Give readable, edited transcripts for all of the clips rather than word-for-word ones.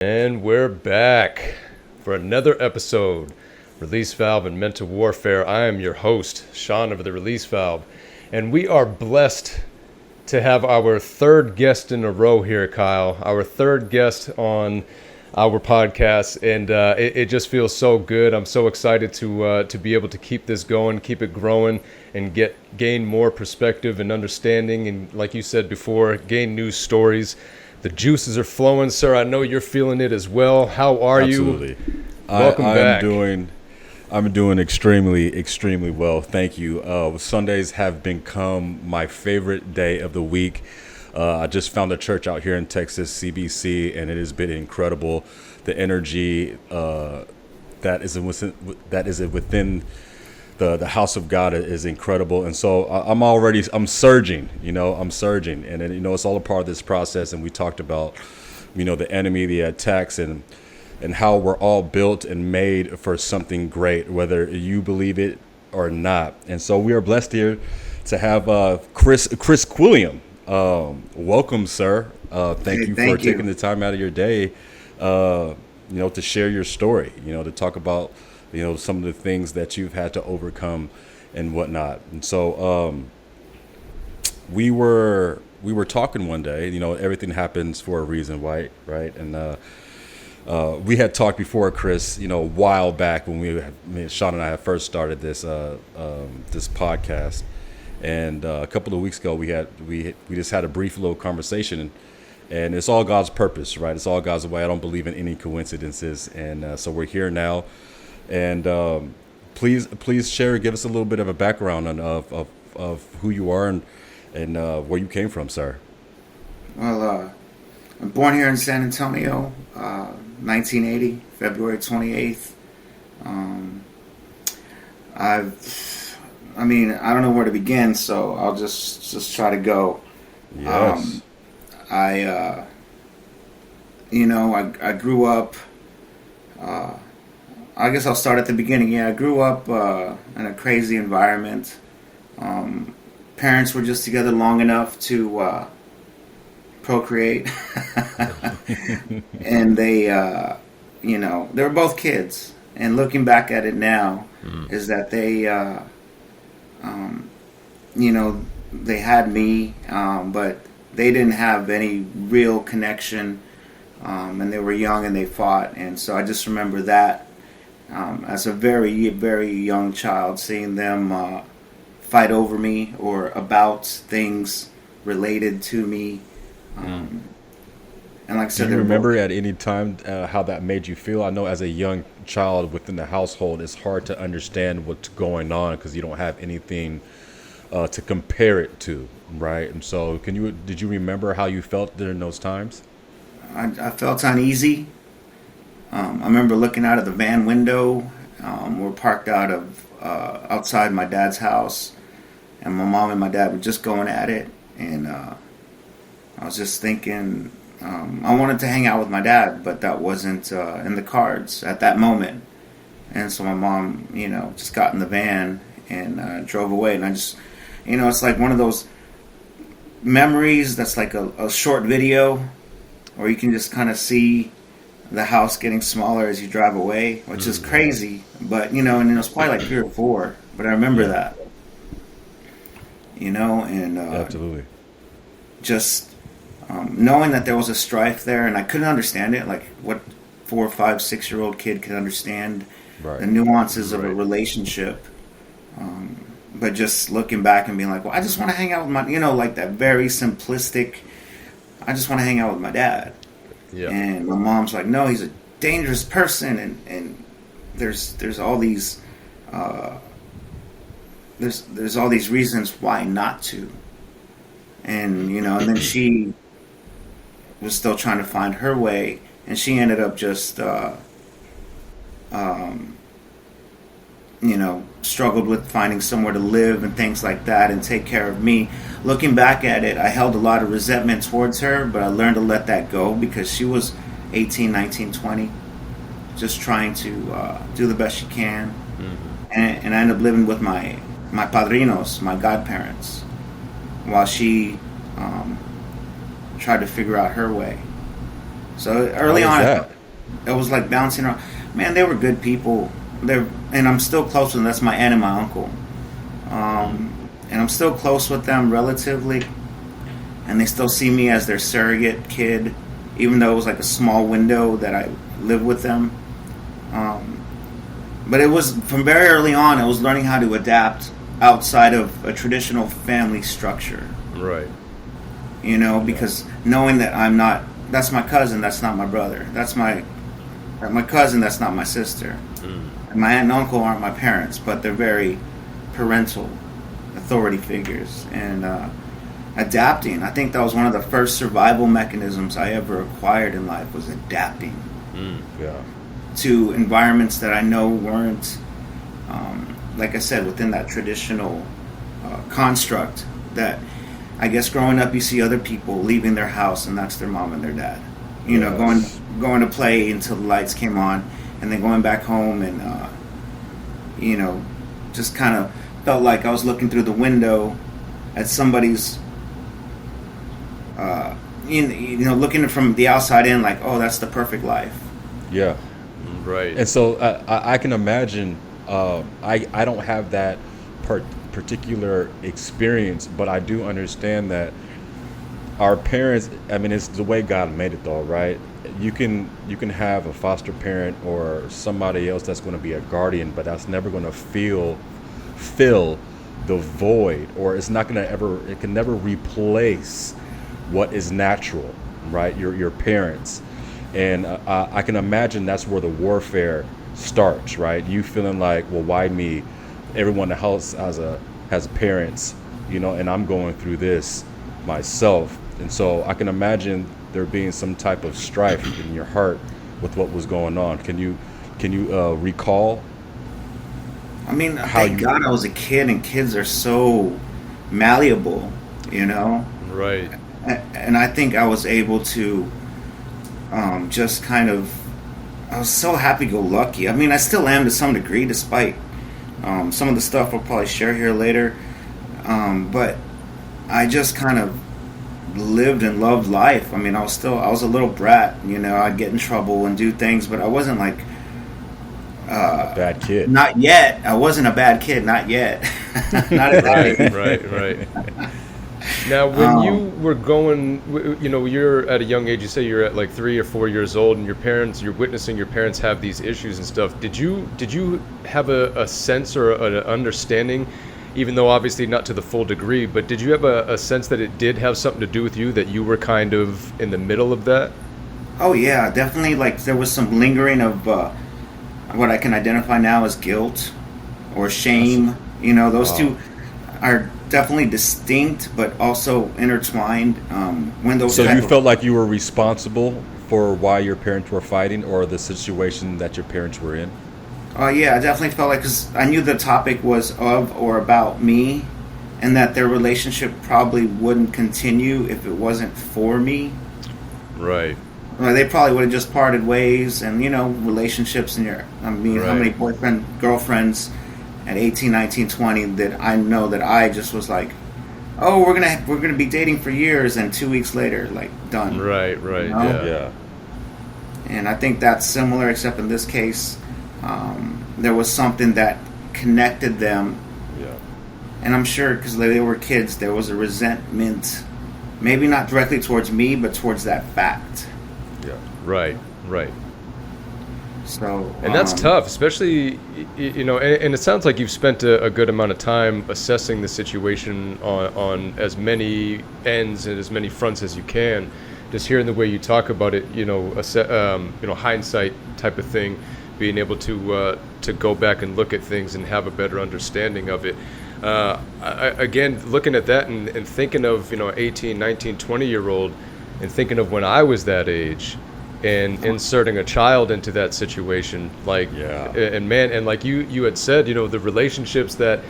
And we're back for another episode, Release Valve and Mental Warfare. I am your host, Sean of the Release Valve, and we are blessed to have our third guest in a row here, Kyle. Our third guest on our podcast, and it just feels so good. I'm so excited to be able to keep this going, keep it growing, and gain more perspective and understanding, and like you said before, gain new stories. The juices are flowing, sir. I know you're feeling it as well. How are Absolutely. you? Welcome back. I'm doing extremely well. Thank you. Sundays have become my favorite day of the week. I just found a church out here in Texas, CBC, and it has been incredible. The energy that is within the house of God is incredible, and so I'm surging. I'm surging, and it's all a part of this process. And we talked about, the enemy, the attacks, and how we're all built and made for something great, whether you believe it or not. And so we are blessed here to have Chris Quilliam. Welcome, sir. Thank you for taking the time out of your day, to share your story. To talk about some of the things that you've had to overcome and whatnot. And so we were talking one day. Everything happens for a reason, right? And we had talked before, Chris, a while back when Sean and I had first started this podcast. And a couple of weeks ago, we just had a brief little conversation, and it's all God's purpose, right? It's all God's way. I don't believe in any coincidences, and so we're here now. And please give us a little bit of a background of who you are and where you came from, sir. Well, I'm born here in San Antonio, 1980, February 28th. I don't know where to begin, so I'll just try to go. Yes. I grew up. I guess I'll start at the beginning. Yeah, I grew up in a crazy environment. Parents were just together long enough to procreate, and they were both kids. And looking back at it now, is that they, they had me, but they didn't have any real connection, and they were young and they fought. And so I just remember that. As a very, very young child, seeing them fight over me or about things related to me. And like I said, do you remember at any time how that made you feel? I know as a young child within the household, it's hard to understand what's going on because you don't have anything to compare it to, right? And so did you remember how you felt during those times? I felt uneasy. I remember looking out of the van window. We're parked outside my dad's house, and my mom and my dad were just going at it. And I was just thinking, I wanted to hang out with my dad, but that wasn't in the cards at that moment. And so my mom, just got in the van and drove away. And I just, it's like one of those memories that's like a short video, where you can just kind of see the house getting smaller as you drive away, which is crazy. But, and it was probably like 3 or 4, but I remember that. And Absolutely. Just knowing that there was a strife there, and I couldn't understand it, like what 4, 5, 6-year-old kid could understand the nuances of a relationship. But just looking back and being like, well, I just want to hang out with my, like that very simplistic, I just want to hang out with my dad. Yeah. And my mom's like, no, he's a dangerous person, and there's all these there's all these reasons why not to, and and then she was still trying to find her way, and she ended up just struggled with finding somewhere to live and things like that and take care of me. Looking back at it, I held a lot of resentment towards her, but I learned to let that go because she was 18, 19, 20, just trying to do the best she can. Mm-hmm. And I ended up living with my padrinos, my godparents, while she tried to figure out her way. So How early was on, that? it was like bouncing around. Man, they were good people. And I'm still close with them. That's my aunt and my uncle. And I'm still close with them relatively. And they still see me as their surrogate kid, even though it was like a small window that I lived with them. But it was from very early on, I was learning how to adapt outside of a traditional family structure. Right. You know, because knowing that that's my cousin, that's not my brother. That's my cousin, that's not my sister. And my aunt and uncle aren't my parents, but they're very parental authority figures. And adapting, I think that was one of the first survival mechanisms I ever acquired in life, was adapting Yeah. to environments that I know weren't, like I said, within that traditional construct that I guess growing up you see other people leaving their house and that's their mom and their dad. You know, going to play until the lights came on and then going back home and, you know, just kind of felt like I was looking through the window at somebody's, you know, looking from the outside in like, oh, that's the perfect life. Yeah. Right. And so I can imagine, I don't have that particular experience, but I do understand that our parents, I mean, it's the way God made it though, right? You can have a foster parent or somebody else that's going to be a guardian, but that's never going to fill the void, or it's not going to it can never replace what is natural, right? Your parents. And I can imagine that's where the warfare starts, right? You feeling like, well, why me? Everyone in the house has parents, you know, and I'm going through this myself. And so I can imagine there being some type of strife in your heart with what was going on. Can you recall? I mean, thank God I was a kid, and kids are so malleable, you know? Right. And I think I was able to just kind of, I was so happy-go-lucky. I mean, I still am to some degree, despite some of the stuff I'll probably share here later. But I just kind of lived and loved life. I mean, I was a little brat, you know, I'd get in trouble and do things, but I wasn't like A bad kid. not yet. I wasn't a bad kid, not yet. Not at that age. Right. Now, when you were going, you know, you're at a young age, you say you're at like 3 or 4 years old, and you're witnessing your parents have these issues and stuff. Did you have a sense or an understanding, even though obviously not to the full degree, but did you have a sense that it did have something to do with you, that you were kind of in the middle of that? Oh yeah, definitely. Like there was some lingering of what I can identify now as guilt or shame. You know, those two are definitely distinct, but also intertwined. When those So you felt like you were responsible for why your parents were fighting, or the situation that your parents were in? yeah, I definitely felt like, because I knew the topic was of or about me, and that their relationship probably wouldn't continue if it wasn't for me. Right. Well, they probably would have just parted ways, and you know, relationships and how many boyfriend, girlfriends at 18, 19, 20 that I know that I just was like, oh, we're gonna be dating for years, and 2 weeks later, like, done. Right, You know? Yeah. And I think that's similar, except in this case, there was something that connected them. Yeah. And I'm sure because they were kids, there was a resentment, maybe not directly towards me, but towards that fact. Yeah. Right. So, And that's tough, especially, you know, and it sounds like you've spent a good amount of time assessing the situation on as many ends and as many fronts as you can. Just hearing the way you talk about it, you know, hindsight type of thing, being able to go back and look at things and have a better understanding of it. Again, looking at that and thinking of, you know, 18, 19, 20-year-old, and thinking of when I was that age, and inserting a child into that situation, like, and man, and like you had said, you know, the relationships that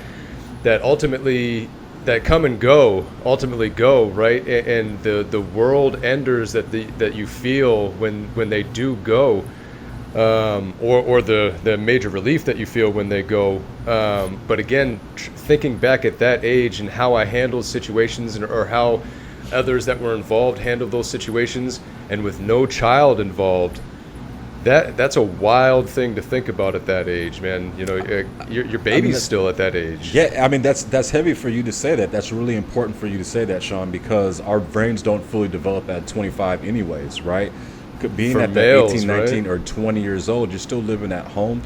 ultimately that come and go, ultimately go, right, and the world enders that you feel when they do go, or the major relief that you feel when they go. But again, thinking back at that age and how I handled situations, or how others that were involved handled those situations, and with no child involved, that's a wild thing to think about at that age, man. You know, your baby's still at that age. Yeah, I mean that's heavy for you to say that. That's really important for you to say that, Sean, because our brains don't fully develop at 25 anyways, right? Being For at males, that 18, 19, right? or 20 years old, you're still living at home.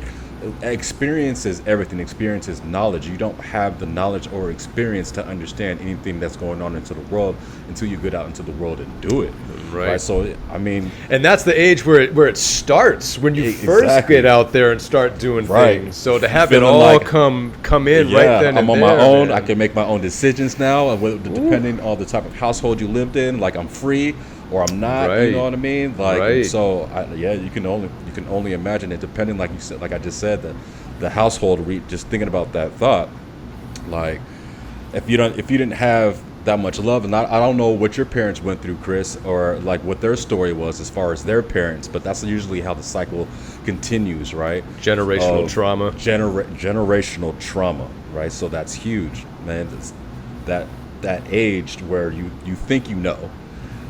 Experience is everything. Experience is knowledge. You don't have the knowledge or experience to understand anything that's going on into the world until you get out into the world and do it. Right. So, I mean, And that's the age where it starts, when you first Exactly. get out there and start doing Right. things. So to have it Feeling all like- come in yeah, right then I'm and on there, my own. man. I can make my own decisions now, depending on the type of household you lived in. Like I'm free or I'm not. Right. You know what I mean? Like Right. so. You can only imagine it. Depending, like you said, like I just said, the household. Just thinking about that thought, like if you didn't have that much love, and I don't know what your parents went through, Chris, or like what their story was as far as their parents, but that's usually how the cycle continues, right? Generational Of trauma. Generational trauma, right? So that's huge, man. That age where you think you know.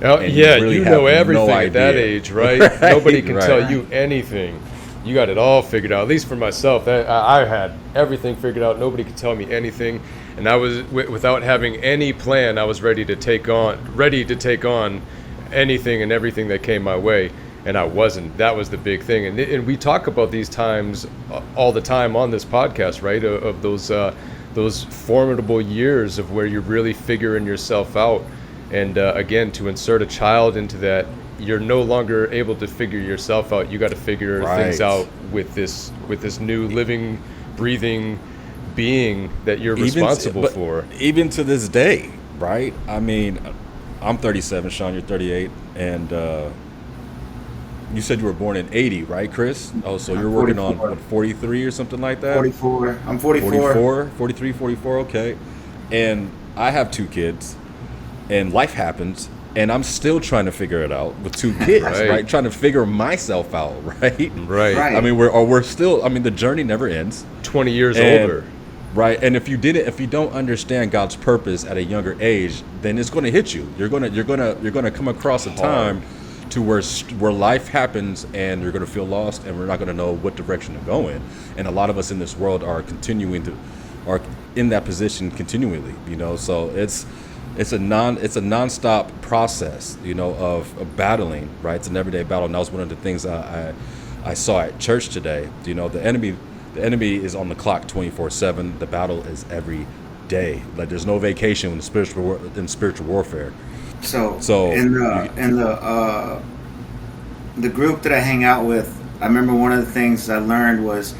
Oh, and yeah, really you have know no everything at that idea. age, right? Right, Nobody can right. tell you anything. You got it all figured out. At least for myself, I had everything figured out. Nobody could tell me anything, and I was without having any plan. I was ready to take on anything and everything that came my way, and I wasn't. That was the big thing. And we talk about these times all the time on this podcast, right? Of those formidable years of where you're really figuring yourself out. And again, to insert a child into that, you're no longer able to figure yourself out. You got to figure things Right. out with this new living, breathing being that you're responsible but for. Even to this day, right? I mean, I'm 37, Sean, you're 38, and you said you were born in 80, right, Chris? Oh, so you're working on 44. what, 43 or something like that? 44. I'm 44. 44, 43, 44, okay. And I have 2 kids, and life happens, and I'm still trying to figure it out with 2 kids, Right. right? Trying to figure myself out, right? Right. Right. I mean, we're still, I mean, the journey never ends. 20 years And- older. Right, and if you don't understand God's purpose at a younger age, then it's going to hit you. You're gonna come across a time to where life happens, and you're going to feel lost, and we're not going to know what direction to go in. And a lot of us in this world are in that position continually. You know, so it's a nonstop process. You know, of battling. Right, it's an everyday battle, and that was one of the things I saw at church today. You know, the enemy is on the clock 24/7. The battle is every day. Like there's no vacation in spiritual warfare. So in the group that I hang out with, I remember one of the things I learned was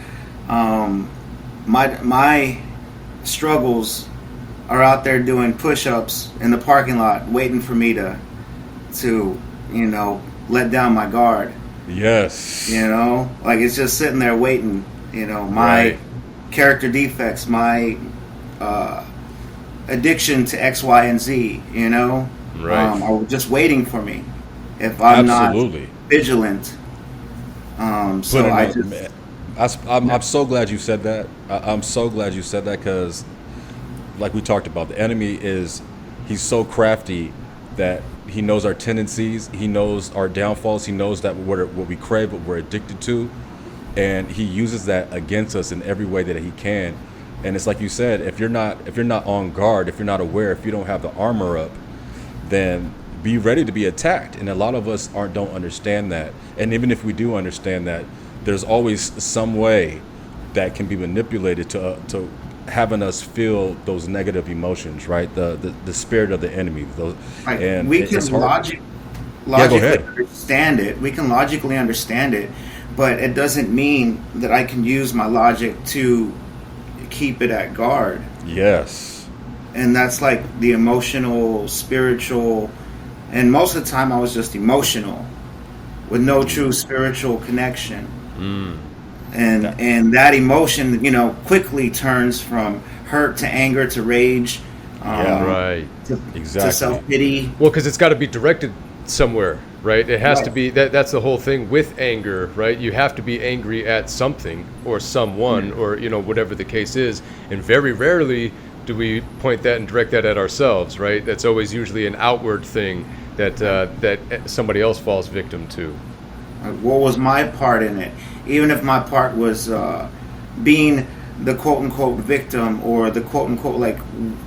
my struggles are out there doing push-ups in the parking lot, waiting for me to let down my guard. Yes. Like it's just sitting there waiting. My Right. character defects, my addiction to X, Y, and Z. Right. Are just waiting for me if I'm Absolutely. not vigilant. So I just Man, I'm so glad you said that. I'm so glad you said that because, like we talked about, the enemy he's so crafty that he knows our tendencies, he knows our downfalls, he knows that what we crave, what we're addicted to, and he uses that against us in every way that he can. And it's like you said, if you're not on guard, if you're not aware, if you don't have the armor up, then be ready to be attacked. And a lot of us don't understand that. And even if we do understand that, there's always some way that can be manipulated to having us feel those negative emotions, right? The spirit of the enemy. Right. And We it's can hard. logically ahead. understand it. We can logically understand it, but it doesn't mean that I can use my logic to keep it at guard. Yes. And that's like the emotional, spiritual, and most of the time I was just emotional with no true spiritual connection. And that emotion, quickly turns from hurt to anger to rage, Yeah. Right. to Exactly. self-pity. Well, because it's got to be directed somewhere, right? It has to Right. be that's the whole thing with anger, right? You have to be angry at something or someone or whatever the case is, and very rarely do we point that and direct that at ourselves, right? That's always usually an outward thing that somebody else falls victim to. What was my part in it? Even if my part was being the quote unquote victim or the quote unquote, like,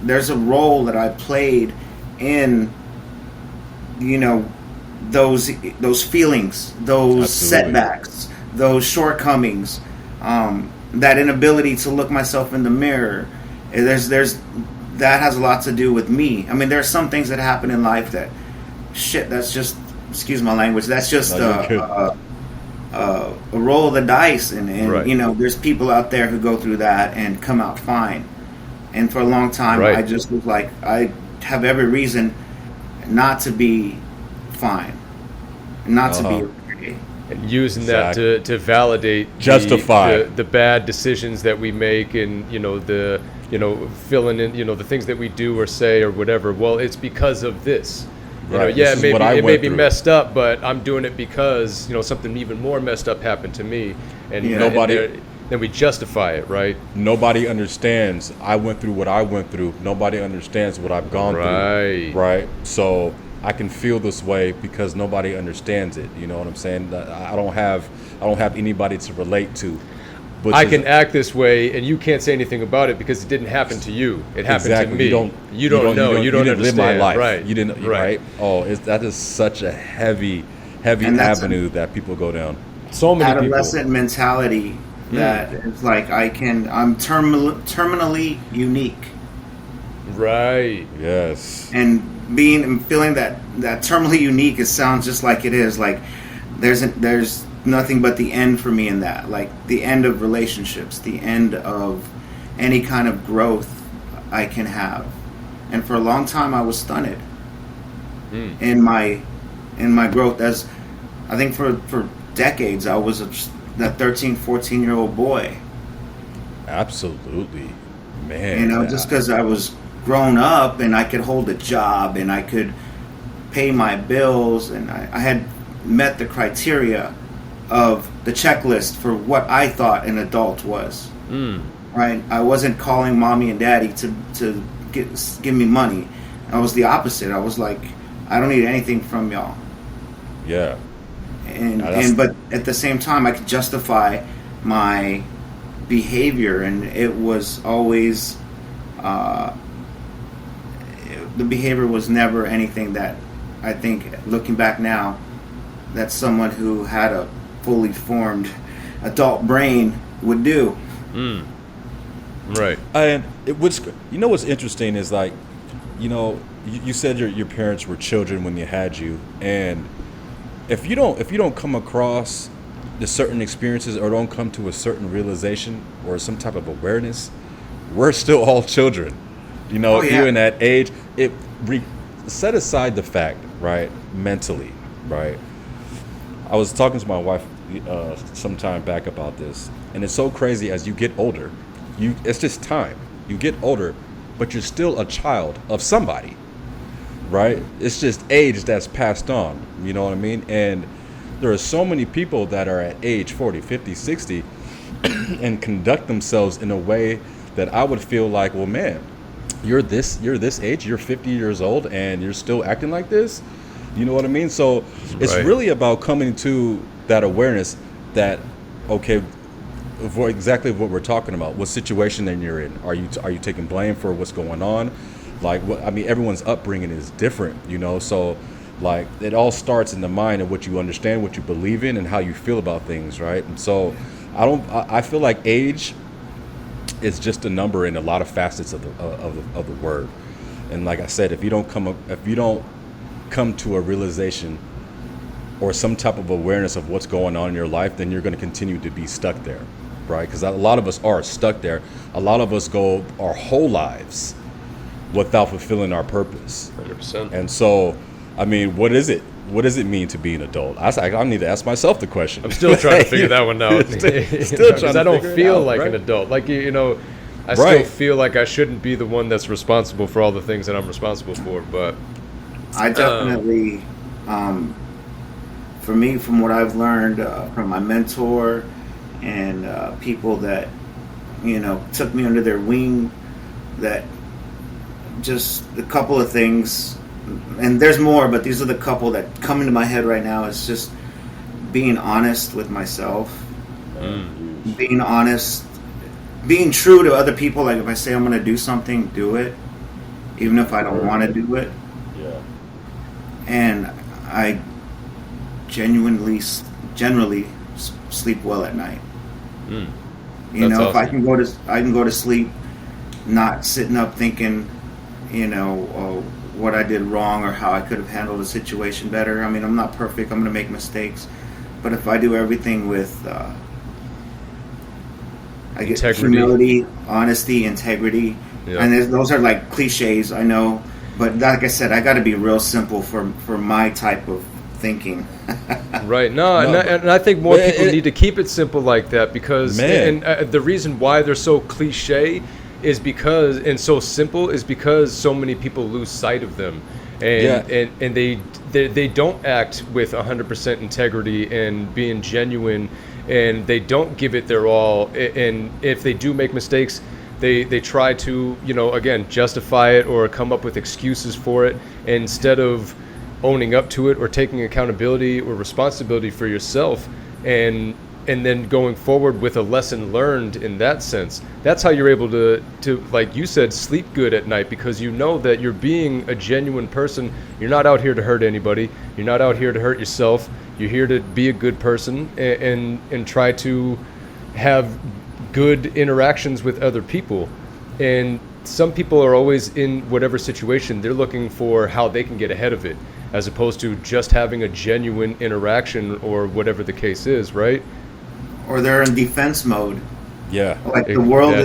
there's a role that I played in, you know, those feelings, those Absolutely. setbacks, those shortcomings, that inability to look myself in the mirror. There's that has a lot to do with me. I mean, there are some things that happen in life that that's just, excuse my language, that's just No, a roll of the dice, and Right. you know, there's people out there who go through that and come out fine. And for a long time, Right. I just was like, I have every reason not to be fine, not to be okay. And using Exactly. that to validate Justify. the bad decisions that we make, and filling in the things that we do or say or whatever. Well, it's because of this. Right. Yeah, This is what I it may went be through. messed up, but I'm doing it because something even more messed up happened to me, and Yeah. then we justify it, right? Nobody understands. I went through what I went through. Nobody understands what I've gone Right. through. Right. So I can feel this way because nobody understands it. You know what I'm saying? I don't have anybody to relate to. Which I is- can act this way, and you can't say anything about it because it didn't happen to you. It happened exactly. to me. You don't know. You don't didn't understand. live my life. Right. You didn't. Right. Right. Oh, that is such a heavy And that's avenue that people go down. So many people. Adolescent mentality that it's like I'm terminally unique, Right. Yes. and feeling that terminally unique, it sounds just like it is. Like there's nothing but the end for me in that, like the end of relationships, the end of any kind of growth I can have. And for a long time, I was stunted in my growth. As I think for decades, I was that 13, 14-year-old boy. Absolutely, man. Just because I was grown up and I could hold a job and I could pay my bills, and I had met the criteria of the checklist for what I thought an adult was. Right? I wasn't calling mommy and daddy to give me money. I was the opposite. I was like, I don't need anything from y'all. Yeah. But at the same time, I could justify my behavior, and it was always the behavior was never anything that I think, looking back now, that someone who had a fully formed adult brain would do. Right. And what's interesting is, like, you said your parents were children when they had you, and if you don't come across the certain experiences or don't come to a certain realization or some type of awareness, we're still all children. Oh, yeah. Even at age, set aside the fact, right, mentally, right. I was talking to my wife some time back about this, and it's so crazy. As you get older, it's just time. You get older, but you're still a child of somebody, right? It's just age that's passed on, you know what I mean? And there are so many people that are at age 40, 50, 60 and conduct themselves in a way that I would feel like, well, man, you're this age, you're 50 years old, and you're still acting like this. You know what I mean? So it's Right. really about coming to that awareness that, okay, for exactly what we're talking about, what situation that you're in. Are you taking blame for what's going on? Like, everyone's upbringing is different, so like it all starts in the mind of what you understand, what you believe in, and how you feel about things, right? And so I feel like age is just a number in a lot of facets of the word. And like I said, if you don't come to a realization or some type of awareness of what's going on in your life, then you're going to continue to be stuck there, right? Because a lot of us are stuck there. A lot of us go our whole lives without fulfilling our purpose. 100%. And so, what is it? What does it mean to be an adult? I need to ask myself the question. I'm still trying to figure that one out. Still Because trying to I don't figure it feel out, like right? an adult. Like, I still Right. feel like I shouldn't be the one that's responsible for all the things that I'm responsible for. But I definitely, for me, from what I've learned from my mentor and people that, took me under their wing, that just a couple of things and there's more, but these are the couple that come into my head right now. It's just being honest with myself, being honest, being true to other people. Like if I say I'm going to do something, do it, even if I don't want to do it. Yeah. And I generally sleep well at night. You know, awesome. if I can go to sleep, not sitting up thinking, you know, what I did wrong or how I could have handled the situation better. I mean, I'm not perfect. I'm going to make mistakes, but if I do everything with, I get humility, honesty, integrity, and those are like cliches, I know, but like I said, I got to be real simple for my type of thinking. Right. And I think more people need to keep it simple like that because the reason why they're so cliche is because, and so simple, is because so many people lose sight of them, and they don't act with 100% integrity and being genuine, and they don't give it their all, and if they do make mistakes, they try to, you know, again, justify it or come up with excuses for it instead of owning up to it or taking accountability or responsibility for yourself, and then going forward with a lesson learned in that sense. That's how you're able to, like you said, sleep good at night, because you know that you're being a genuine person. You're not out here to hurt anybody. You're not out here to hurt yourself. You're here to be a good person and try to have good interactions with other people. And some people are always in whatever situation, they're looking for how they can get ahead of it, as opposed to just having a genuine interaction or whatever the case is, right? Or they're in defense mode. Yeah. Like the world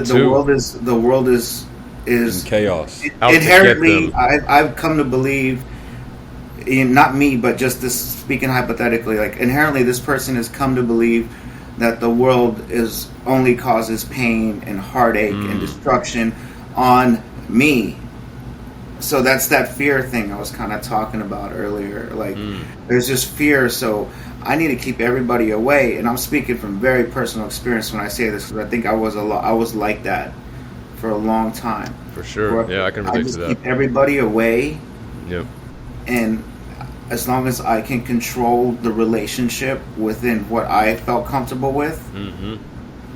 is in chaos. Inherently, I've come to believe, not me, but just this, speaking hypothetically, like inherently this person has come to believe that the world is only causes pain and heartache and destruction on me. So that's that fear thing I was kind of talking about earlier. Like there's just fear, so I need to keep everybody away. And I'm speaking from very personal experience when I say this, because I think I was like that for a long time. For sure. Yeah, I can relate to that. Keep everybody away. Yep. And as long as I can control the relationship within what I felt comfortable with,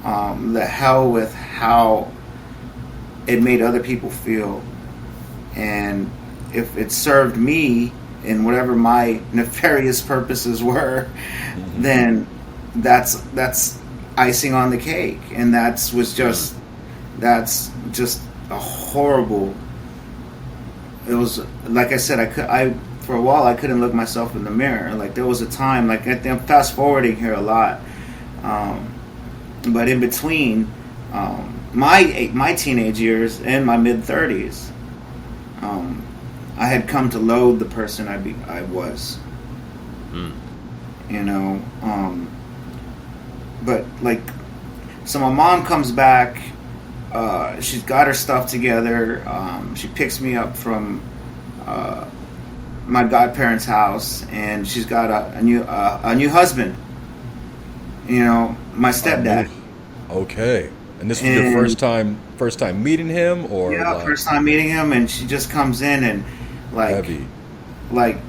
the hell with how it made other people feel. And if it served me in whatever my nefarious purposes were, then that's icing on the cake. And that's just a horrible. It was, like I said, for a while I couldn't look myself in the mirror. Like there was a time, like I'm fast forwarding here a lot, but in between my teenage years and my mid 30s, I had come to loathe the person I was. You know, but like, so my mom comes back. She's got her stuff together. She picks me up from my godparents' house, and she's got a new husband. You know, my stepdad. Okay, and this was your first time meeting him, or first time meeting him, and she just comes in and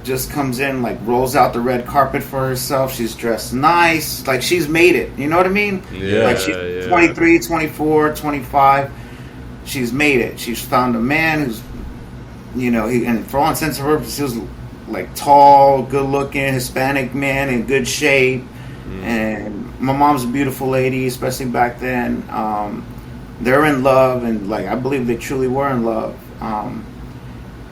just comes in, like rolls out the red carpet for herself. She's dressed nice, like she's made it. You know what I mean? Yeah. Like she's 23, 24, 25. She's made it. She's found a man who's, you know, and for all intents and purposes, he was like tall, good looking, Hispanic man in good shape. And my mom's a beautiful lady, especially back then. They're in love, and like I believe they truly were in love.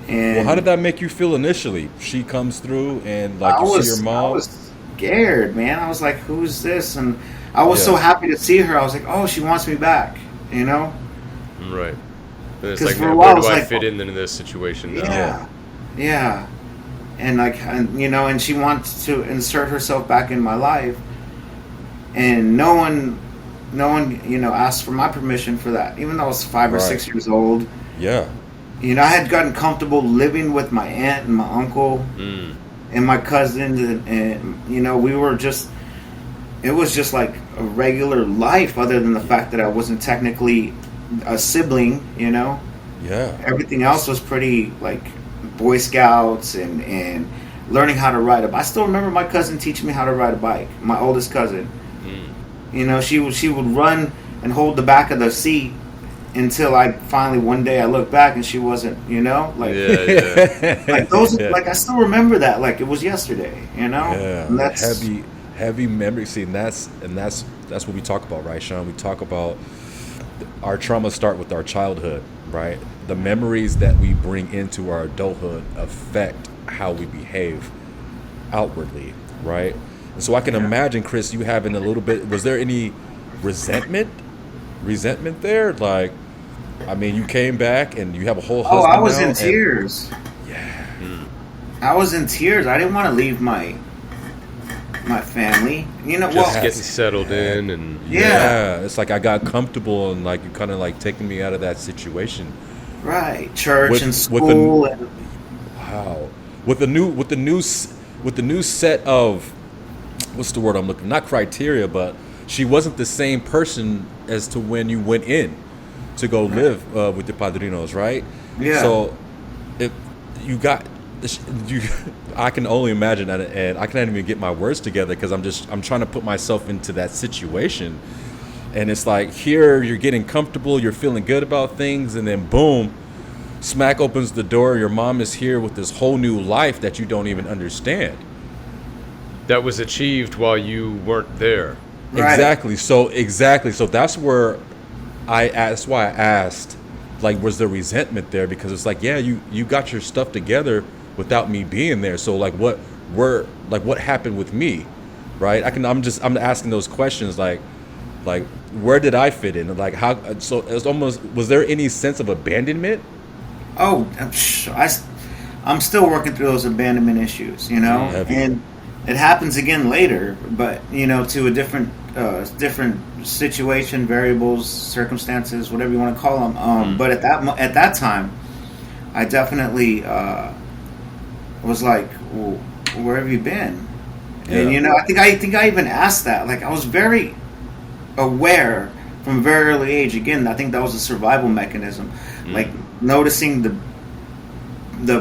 And well, how did that make you feel initially? She comes through, and like you see your mom. I was scared, man. I was like, "Who's this?" And I was so happy to see her. I was like, "Oh, she wants me back," you know? Right. And it's like, for a where while, do I like, fit in this situation now? Yeah. And like, you know, and she wants to insert herself back in my life, and no one, you know, asked for my permission for that. Even though I was 5 or 6 years old. Yeah. You know, I had gotten comfortable living with my aunt and my uncle and my cousins, and you know, it was just like a regular life, other than the fact that I wasn't technically a sibling, you know. Yeah. Everything else was pretty, like, Boy Scouts and learning how to ride a bike. I still remember my cousin teaching me how to ride a bike. My oldest cousin. You know, she would run and hold the back of the seat until I finally one day I looked back and she wasn't. You know, like like those. Like I still remember that like it was yesterday. You know, and that's heavy memory. See, and that's what we talk about, right, Sean? We talk about our trauma start with our childhood, right? The memories that we bring into our adulthood affect how we behave outwardly, right? And so I can imagine, Chris, you having a little bit. Was there any resentment there? Like, I mean, you came back and you have a whole husband. I was now, in tears. I was in tears. I didn't want to leave my family. You know, just getting settled in and it's like I got comfortable and like you kind of like taking me out of that situation. Right, church and school. Wow, with the new set of, what's the word I'm looking? Not criteria, but she wasn't the same person as to when you went in to go live with the padrinos, right? Yeah. So if you got I can only imagine that, and I can't even get my words together because I'm trying to put myself into that situation, and it's like here you're getting comfortable, you're feeling good about things, and then boom, smack opens the door. Your mom is here with this whole new life that you don't even understand. That was achieved while you weren't there. Right. Exactly. So that's where that's why I asked, like, was there resentment there? Because it's like, yeah, you got your stuff together without me being there. So like what happened with me, right? I'm asking those questions like where did I fit in? Like how? So it's almost, was there any sense of abandonment? Oh, I'm still working through those abandonment issues, you know, and it happens again later, but you know, to a different situation, variables, circumstances, whatever you want to call them. But at that time, I definitely was like, well, where have you been? And you know, I think I even asked that. Like I was very aware from a very early age. Again, I think that was a survival mechanism, like noticing the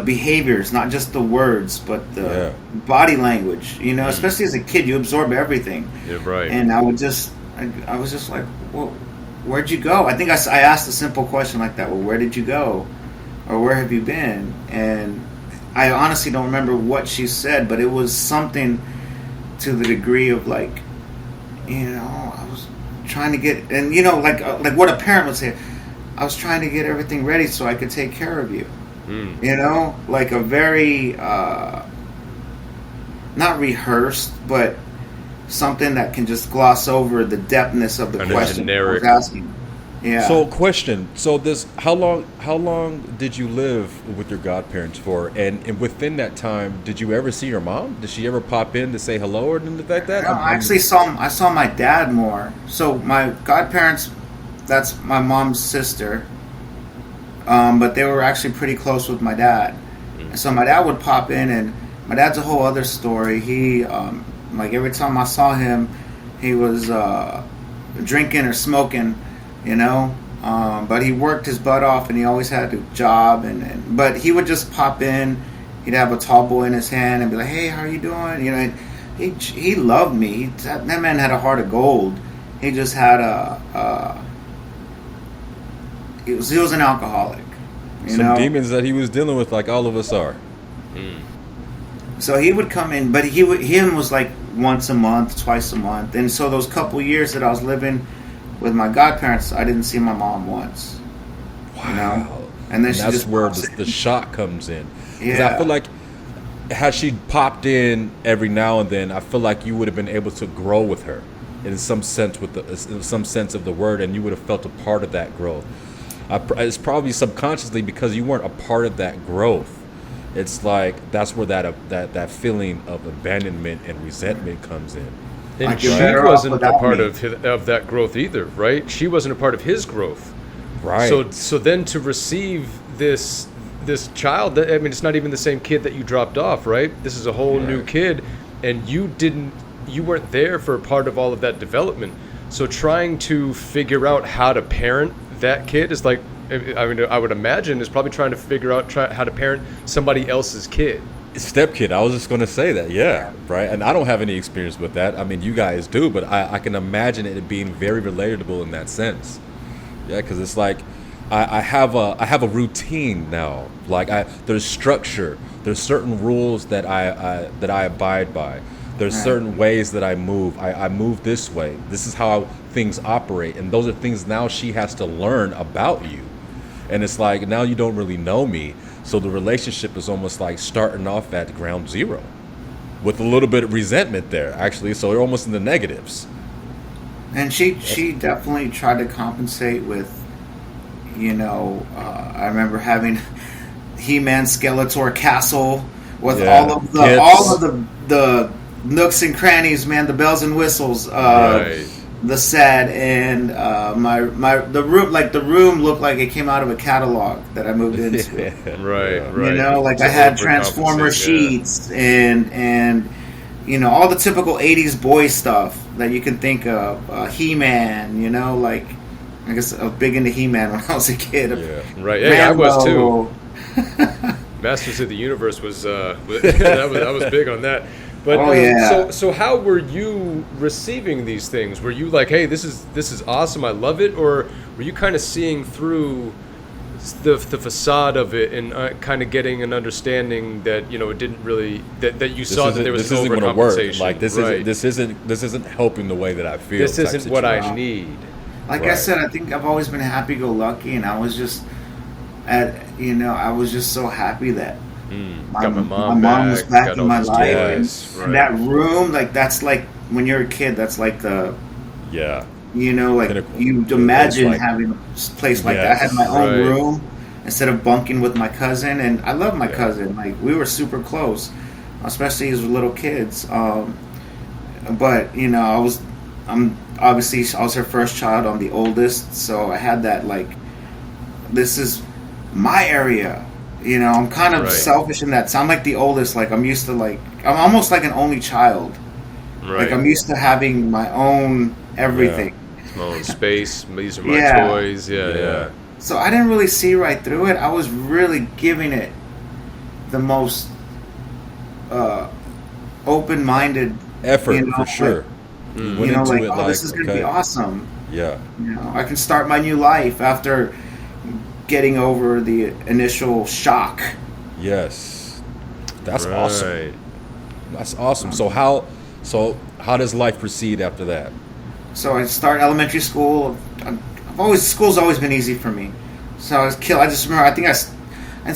behaviors, not just the words, but the body language. You know, especially as a kid, you absorb everything. Yeah, right. And I was just like, well, where'd you go? I think I asked a simple question like that. Well, where did you go, or where have you been? And I honestly don't remember what she said, but it was something to the degree of like, you know, I was trying to get, and you know, like what a parent would say, I was trying to get everything ready so I could take care of you. You know, like a very not rehearsed, but something that can just gloss over the depthness of the kind of question generic. I was asking. Yeah. So question. So this, how long did you live with your godparents for? And within that time, did you ever see your mom? Did she ever pop in to say hello or anything like that? No, I saw my dad more. So my godparents, that's my mom's sister. But they were actually pretty close with my dad. And so my dad would pop in, and my dad's a whole other story. He, like every time I saw him, he was drinking or smoking, you know. But he worked his butt off, and he always had a job. But he would just pop in. He'd have a tall boy in his hand and be like, "Hey, how are you doing?" You know, he loved me. That man had a heart of gold. He just had he was an alcoholic. You know? Demons that he was dealing with, like all of us are. So he would come in, but him was like once a month, twice a month, and so those couple years that I was living with my godparents, I didn't see my mom once. Wow. You know, and then that's where the shock comes in. Because Yeah. I feel like had she popped in every now and then, I feel like you would have been able to grow with her in some sense in some sense of the word, and you would have felt a part of that growth. It's probably subconsciously because you weren't a part of that growth. It's like that's where that feeling of abandonment and resentment comes in. And she wasn't a part of that growth either, right? She wasn't a part of his growth. Right. So then to receive this child, I mean, it's not even the same kid that you dropped off, right? This is a whole new kid, and you weren't there for a part of all of that development. So trying to figure out how to parent that kid is like I mean, I would imagine is probably trying to figure out how to parent somebody else's kid. Step kid. I was just going to say that. Yeah, right. And I don't have any experience with that. I mean, you guys do, but I can imagine it being very relatable in that sense. Yeah, because it's like I have a routine now. Like there's structure. There's certain rules that I abide by. There's certain ways that I move. I move this way. This is how things operate, and those are things now she has to learn about you. And it's like now you don't really know me. So the relationship is almost like starting off at ground zero with a little bit of resentment there, actually. So you're almost in the negatives. And she definitely tried to compensate with, I remember having He-Man Skeletor Castle with all of the nooks and crannies, man, the bells and whistles, the set, and the room looked like it came out of a catalog that I moved into. Right. I had Transformer sheets and all the typical 80s boy stuff that you can think of. He-Man, I guess I was big into He-Man when I was a kid. Right. Yeah, I was too. Masters of the Universe was I was big on that. But so how were you receiving these things? Were you like, hey, this is awesome, I love it, or were you kind of seeing through the facade of it and kind of getting an understanding that it didn't really that you saw that there was an overcompensation? Like this isn't helping the way that I feel. This isn't what I need. Like I said, I think I've always been happy-go-lucky, and I was just I was just so happy that my mom was back in my life. And that room, that's like when you're a kid, that's like the you imagine having a place like that. I had my own room instead of bunking with my cousin, and I love my cousin. Like, we were super close, especially as little kids. But I was her first child. I'm the oldest, so I had that this is my area. I'm kind of selfish in that. So I'm like the oldest. Like, I'm used to I'm almost like an only child. Right. Like, I'm used to having my own everything. My own space. These are my toys. Yeah. So I didn't really see right through it. I was really giving it the most open-minded effort, for sure. This is going to be awesome. Yeah. I can start my new life after getting over the initial shock. Yes. That's awesome. That's awesome. So how does life proceed after that? So I start elementary school. School's always been easy for me. So I just remember, I'd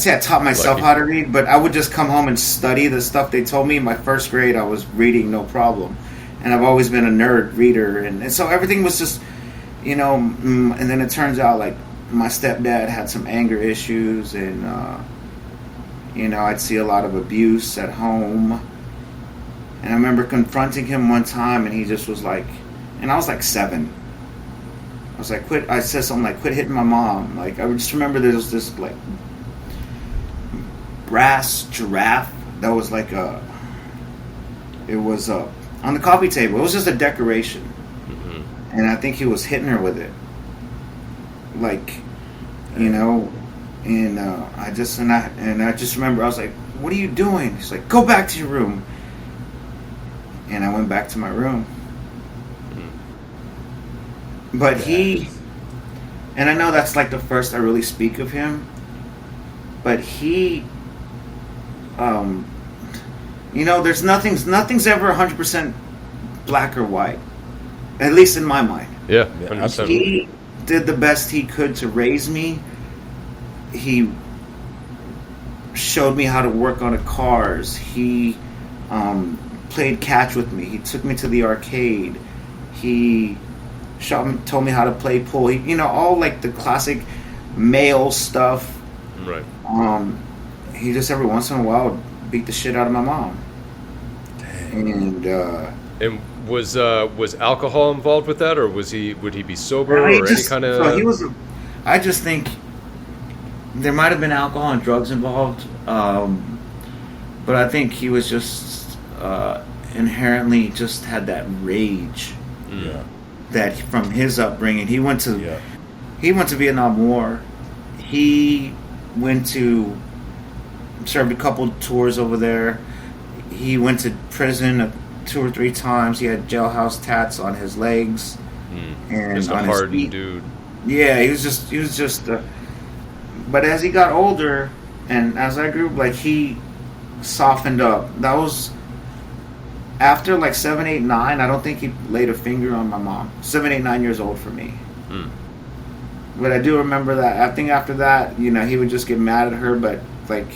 say I taught myself how to read, but I would just come home and study the stuff they told me. In my first grade, I was reading no problem. And I've always been a nerd reader. And so everything was just, and then it turns out, my stepdad had some anger issues, and I'd see a lot of abuse at home. And I remember confronting him one time, and he just was like, and I was like 7. I was like, quit. I said something like, quit hitting my mom. I would just remember there was this brass giraffe that was on the coffee table. It was just a decoration. Mm-hmm. And I think he was hitting her with it. And I just remember I was like, what are you doing? He's like, go back to your room. And I went back to my room. But and I know that's the first I really speak of him, but there's nothing's ever 100% black or white, at least in my mind. Yeah, 100%. He did the best he could to raise me. He showed me how to work on cars. He played catch with me. He took me to the arcade. He told me how to play pool. All the classic male stuff. Right. He just every once in a while beat the shit out of my mom. Dang. And was alcohol involved with that, or would he be sober, or any kind of? So he was. I just think there might have been alcohol and drugs involved, but I think he was just inherently just had that rage. Yeah. That from his upbringing, he went to Vietnam War, he went to served a couple tours over there. He went to prison 2 or 3 times. He had jailhouse tats on his legs and Just a on his hardened feet. dude. Yeah, he was just. But as he got older, and as I grew, like he softened up. That was after like 7, 8, 9. I don't think he laid a finger on my mom. 7, 8, 9 years old for me. But I do remember that. I think after that, you know, he would just get mad at her. But like,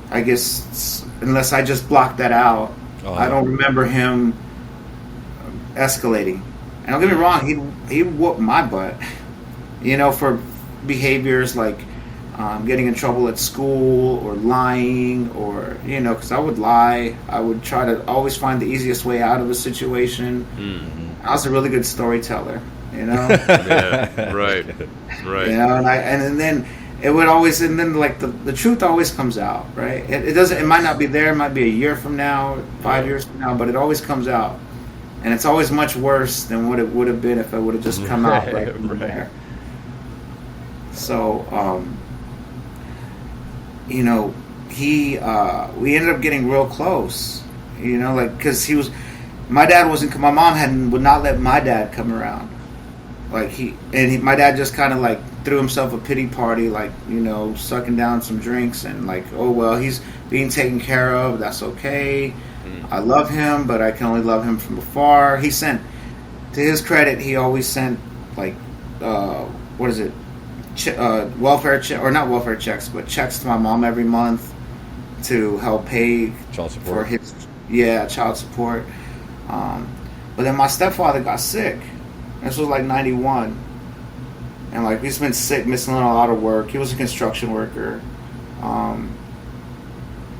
I guess unless I just blocked that out, I don't remember him escalating. And don't get me wrong, he whooped my butt, you know, for behaviors like getting in trouble at school or lying, or you know, because I would lie. I would try to always find the easiest way out of a situation. I was a really good storyteller, you know. Yeah, right. You know, and then it would always, and then like the truth always comes out, right? It doesn't. It might not be there. It might be a year from now, 5 years from now, but it always comes out, and it's always much worse than what it would have been if it would have just come out right from there. So, you know, we ended up getting real close, you know, like because my dad wasn't. My mom would not let my dad come around. Like my dad just kind of like threw himself a pity party, like, you know, sucking down some drinks and like, oh well, he's being taken care of. That's okay. I love him, but I can only love him from afar. He sent, to his credit, he always sent like, what is it, welfare check, or not welfare checks, but checks to my mom every month to help pay Child support. for his child support. But then my stepfather got sick. This was like 91. And like he's been sick, missing a lot of work. He was a construction worker.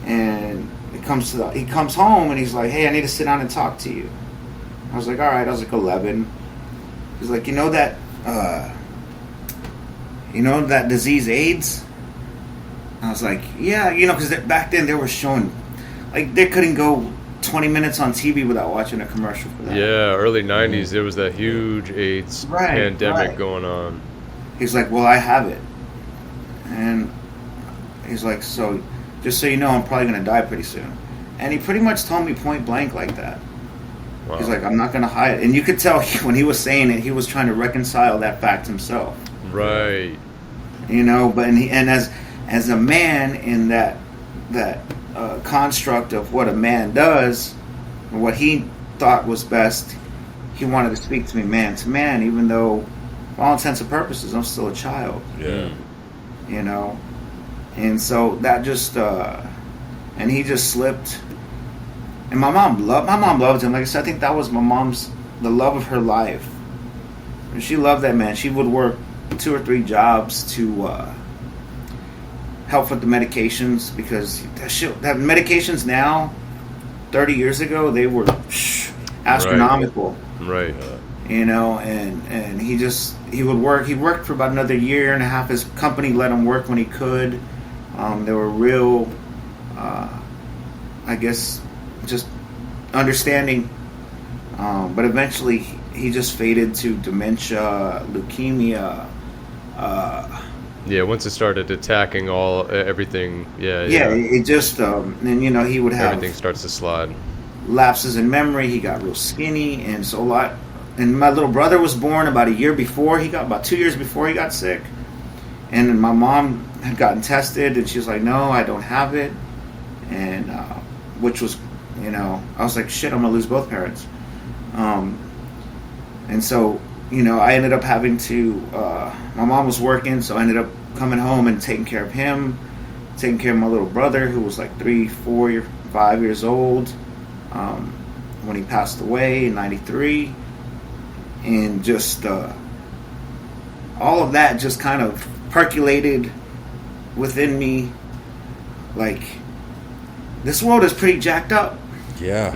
And he comes home and he's like, hey, I need to sit down and talk to you. I was like, all right. I was like 11. He's like, you know that disease AIDS? I was like, yeah, you know, because back then they were showing, like, they couldn't go 20 minutes on TV without watching a commercial for that. Yeah, early 90s, there was that huge AIDS pandemic going on. He's like, well, I have it. And he's like, so, just so you know, I'm probably going to die pretty soon. And he pretty much told me point blank like that. Wow. He's like, I'm not going to hide it. And you could tell when he was saying it, he was trying to reconcile that fact himself. Right. You know, but as a man in that construct of what a man does, or what he thought was best, he wanted to speak to me man to man, even though, for all intents and purposes, I'm still a child. Yeah. You know, and so that just, and he just slipped. And my mom loved him. Like I said, I think that was the love of her life. And she loved that man. She would work 2 or 3 jobs to help with the medications, because that medications now, 30 years ago, they were astronomical. Right. You know, and he would work. He worked for about another year and a half. His company let him work when he could. They were real, I guess, just understanding. But eventually, he just faded to dementia, leukemia. Yeah, once it started attacking everything, yeah. It just, and you know, he would have everything starts to slide. Lapses in memory. He got real skinny, and so a lot. And my little brother was born about 2 years before he got sick. And my mom had gotten tested, and she was like, "No, I don't have it," and which was, you know, I was like, "Shit, I'm gonna lose both parents." And so, you know, I ended up having to. My mom was working, so I ended up coming home and taking care of him, taking care of my little brother, who was like 3, 4, 5 years old when he passed away in '93, and just all of that just kind of percolated within me. Like, this world is pretty jacked up. Yeah.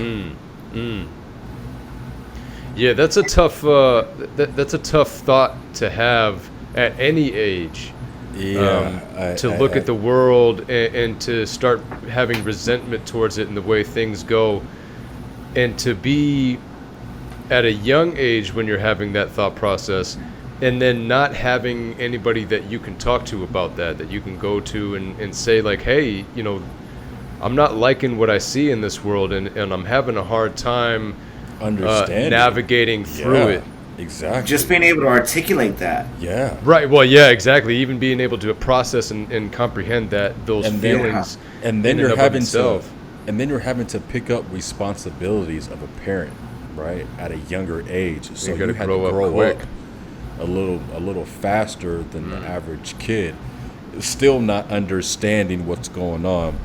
Yeah, that's a tough. That's a tough thought to have at any age. Yeah. To look at the world and to start having resentment towards it and the way things go, and to be at a young age when you're having that thought process, and then not having anybody that you can talk to about that you can go to and say like, hey, I'm not liking what I see in this world, and I'm having a hard time navigating through it. Exactly. Just being able to articulate that. Yeah. Right. Well, yeah, exactly. Even being able to process and comprehend those feelings. And then you're having to pick up responsibilities of a parent, right, at a younger age. So you had to grow up a little faster than the average kid, still not understanding what's going on,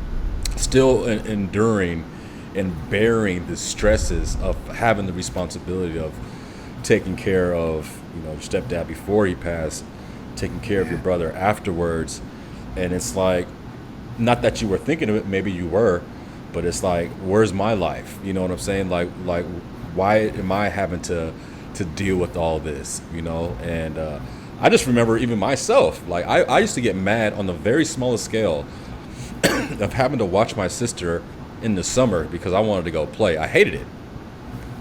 still enduring and bearing the stresses of having the responsibility of taking care of your stepdad before he passed, taking care of your brother afterwards. And it's like, not that you were thinking of it, maybe you were, but it's like, where's my life? You know what I'm saying? Like why am I having to deal with all this? And I just remember even myself, like I used to get mad on the very smallest scale of having to watch my sister in the summer because I wanted to go play. I hated it.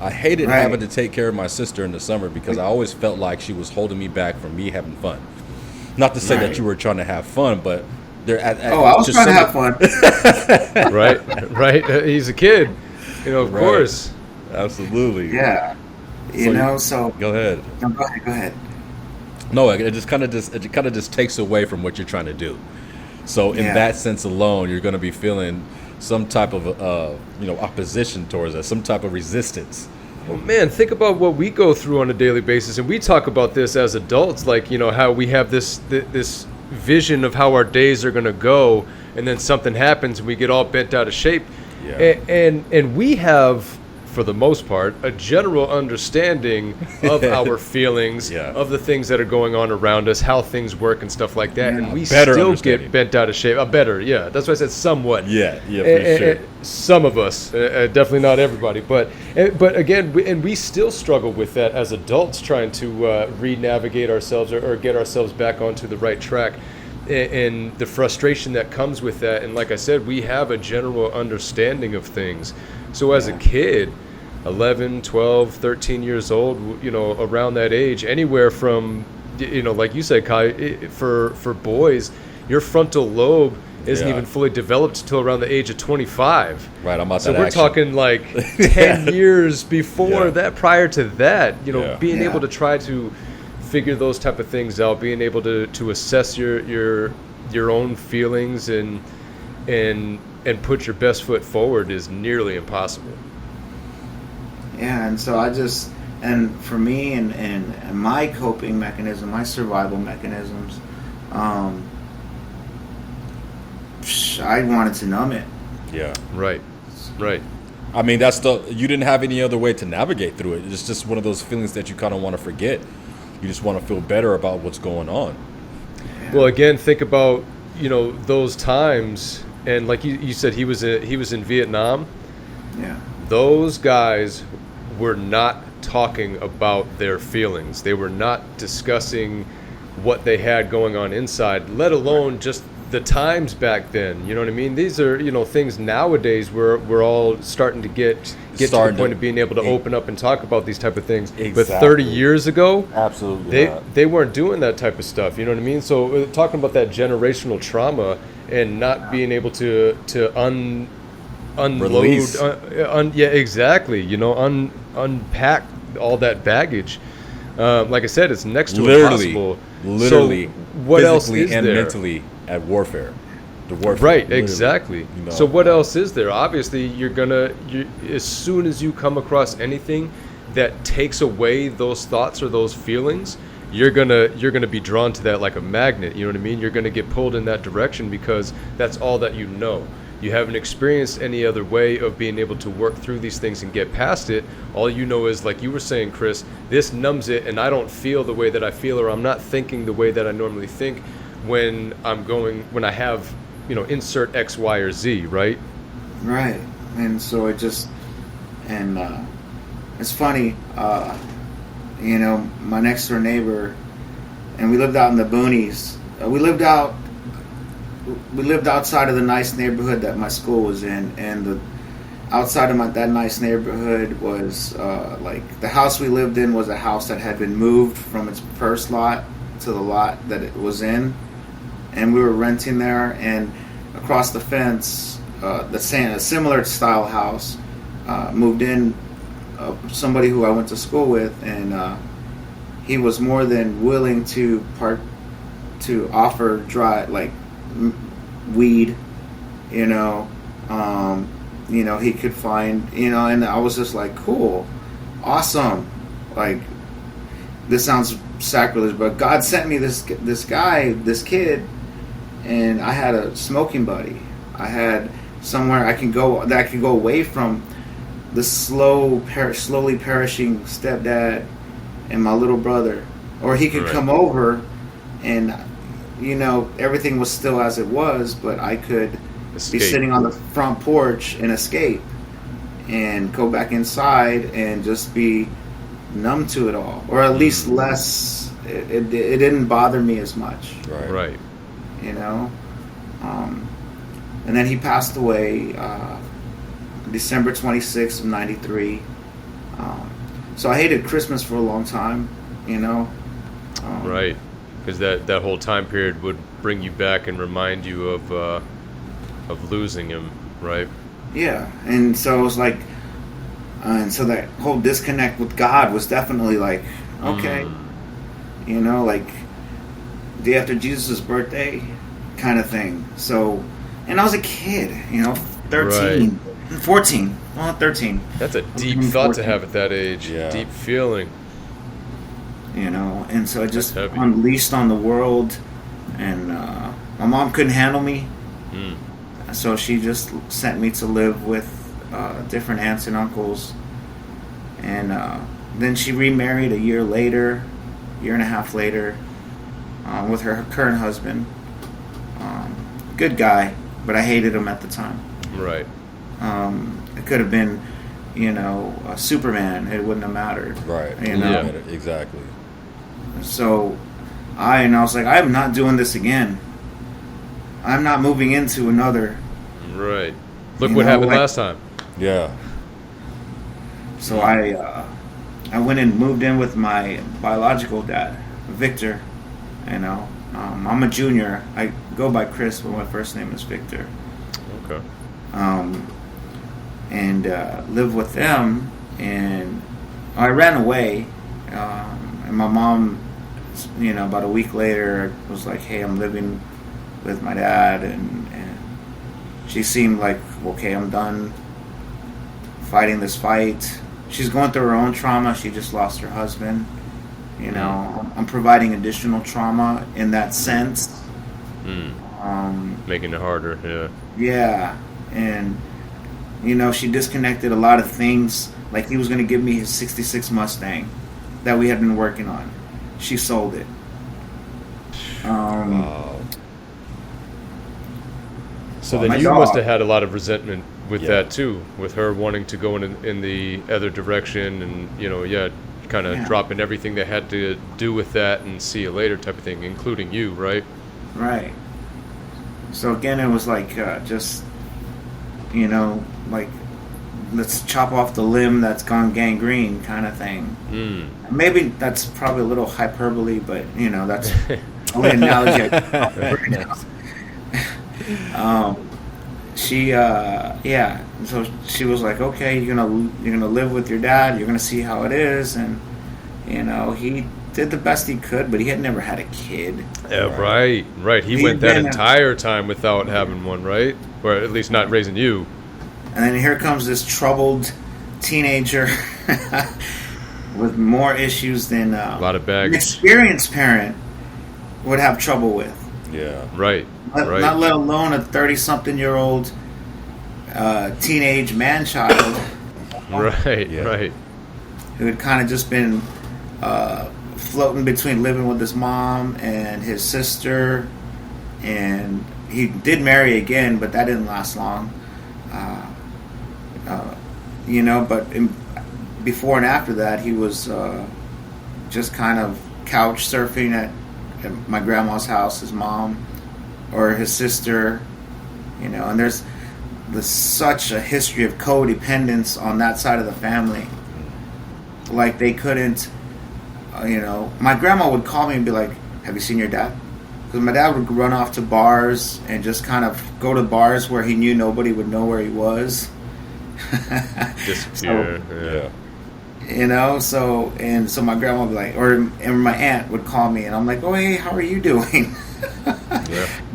I hated having to take care of my sister in the summer because I always felt like she was holding me back from me having fun. Not to say that you were trying to have fun, but I was trying to have fun. right. He's a kid, of course. Absolutely. Yeah. So go ahead. No, go ahead. No, it kind of just takes away from what you're trying to do. So in that sense alone, you're going to be feeling some type of opposition towards us, some type of resistance. Well, man, think about what we go through on a daily basis, and we talk about this as adults, like how we have this vision of how our days are going to go, and then something happens and we get all bent out of shape. And we have, for the most part, a general understanding of our feelings, of the things that are going on around us, how things work and stuff like that. And we still get bent out of shape. That's why I said somewhat. For sure. Some of us, definitely not everybody. But again, we still struggle with that as adults, trying to re-navigate ourselves or get ourselves back onto the right track. And the frustration that comes with that. And like I said, we have a general understanding of things. So as a kid, 11, 12, 13 years old, around that age, anywhere from, like you said, Kai, for boys, your frontal lobe isn't even fully developed until around the age of 25. Right, I'm about so that we're action. talking like 10 years before that, prior to that, being able to try to figure those type of things out, being able to assess your own feelings and put your best foot forward is nearly impossible. Yeah, and so for me and my coping mechanism, my survival mechanisms, I wanted to numb it. Yeah. Right. I mean, you didn't have any other way to navigate through it. It's just one of those feelings that you kind of want to forget. You just want to feel better about what's going on. Yeah. Well, again, think about, those times, and like you said, he was in Vietnam. Yeah. Those guys were not talking about their feelings. They were not discussing what they had going on inside, let alone just the times back then. You know what I mean? These are, things nowadays where we're all starting to get to the point of being able to open up and talk about these type of things. Exactly. But 30 years ago, absolutely they weren't doing that type of stuff. You know what I mean? So talking about that generational trauma and not being able to unload, exactly. Unpack all that baggage. Like I said, it's next to impossible. Literally, so what else is and there? mentally at warfare. The warfare. Right, literally. exactly. So what else is there? Obviously, as soon as you come across anything that takes away those thoughts or those feelings, you're gonna be drawn to that like a magnet. You know what I mean? You're gonna get pulled in that direction because that's all that you know. You haven't experienced any other way of being able to work through these things and get past it. All you know is, like you were saying, Chris, this numbs it, and I don't feel the way that I feel, or I'm not thinking the way that I normally think when I have, insert X, Y, or Z, right? Right. And so it's funny, my next door neighbor, and we lived out in the boonies. We lived outside of the nice neighborhood that my school was in, and outside of that nice neighborhood was like the house we lived in was a house that had been moved from its first lot to the lot that it was in, and we were renting there. And across the fence, a similar style house, moved in somebody who I went to school with, and he was more than willing to offer dry weed, you know. He could find, and I was just like, cool, awesome. Like, this sounds sacrilege, but God sent me this kid, and I had a smoking buddy. I had somewhere I could go away from the slowly perishing stepdad and my little brother, or he could come over, and everything was still as it was, but I could be sitting on the front porch and escape and go back inside and just be numb to it all, or at least less. It didn't bother me as much. Right. And then he passed away December 26th of 93. So I hated Christmas for a long time, Right, because that whole time period would bring you back and remind you of losing him, right? Yeah, and so it was like, and so that whole disconnect with God was definitely like, okay, like day after Jesus' birthday kind of thing. So, and I was a kid, 13, 14, well, 13. That's a deep thought 14. To have at that age. Yeah. Deep feeling. And so I just unleashed on the world, and my mom couldn't handle me. So she just sent me to live with different aunts and uncles. And then she remarried a year and a half later, with her current husband. Good guy, but I hated him at the time. Right. It could have been, Superman. It wouldn't have mattered. Right. Yeah. Exactly. So I was like, I'm not doing this again. I'm not moving into another. Right. Look what happened last time. Yeah. So I went and moved in with my biological dad, Victor. I'm a junior. I go by Chris, but my first name is Victor. Okay. And lived with them, and I ran away. And my mom, about a week later, was like, "Hey, I'm living with my dad," and she seemed like, "Okay, I'm done fighting this fight." She's going through her own trauma. She just lost her husband. I'm providing additional trauma in that sense. Making it harder, yeah. Yeah, and she disconnected a lot of things. Like, he was going to give me his '66 Mustang that we had been working on. She sold it. Wow. So then you must have had a lot of resentment with that too, with her wanting to go in the other direction, and kind of dropping everything that had to do with that and see you later type of thing, including you, right? Right. So again, it was like just like, let's chop off the limb that's gone gangrene kind of thing. Maybe that's probably a little hyperbole, but that's the only analogy I can right now. So she was like, okay, you're gonna live with your dad, you're gonna see how it is. And he did the best he could, but he had never had a kid. Yeah, right. He went that entire time without having one, right? Or at least not raising you. And then here comes this troubled teenager with more issues than a lot of baggage. An experienced parent would have trouble with. Yeah. Right. Not let alone a 30-something-year-old teenage man-child. Right, Yeah. right. Who had kind of just been floating between living with his mom and his sister. And he did marry again, but that didn't last long. But before and after that, he was just kind of couch surfing at my grandma's house, his mom, or his sister, and there's there's such a history of codependence on that side of the family. Like they couldn't, my grandma would call me and be like, "Have you seen your dad?" Because my dad would run off to bars and just kind of go to bars where he knew nobody would know where he was. Disappear. So my grandma would be like, and my aunt would call me, and I'm like, "Oh, hey, how are you doing?"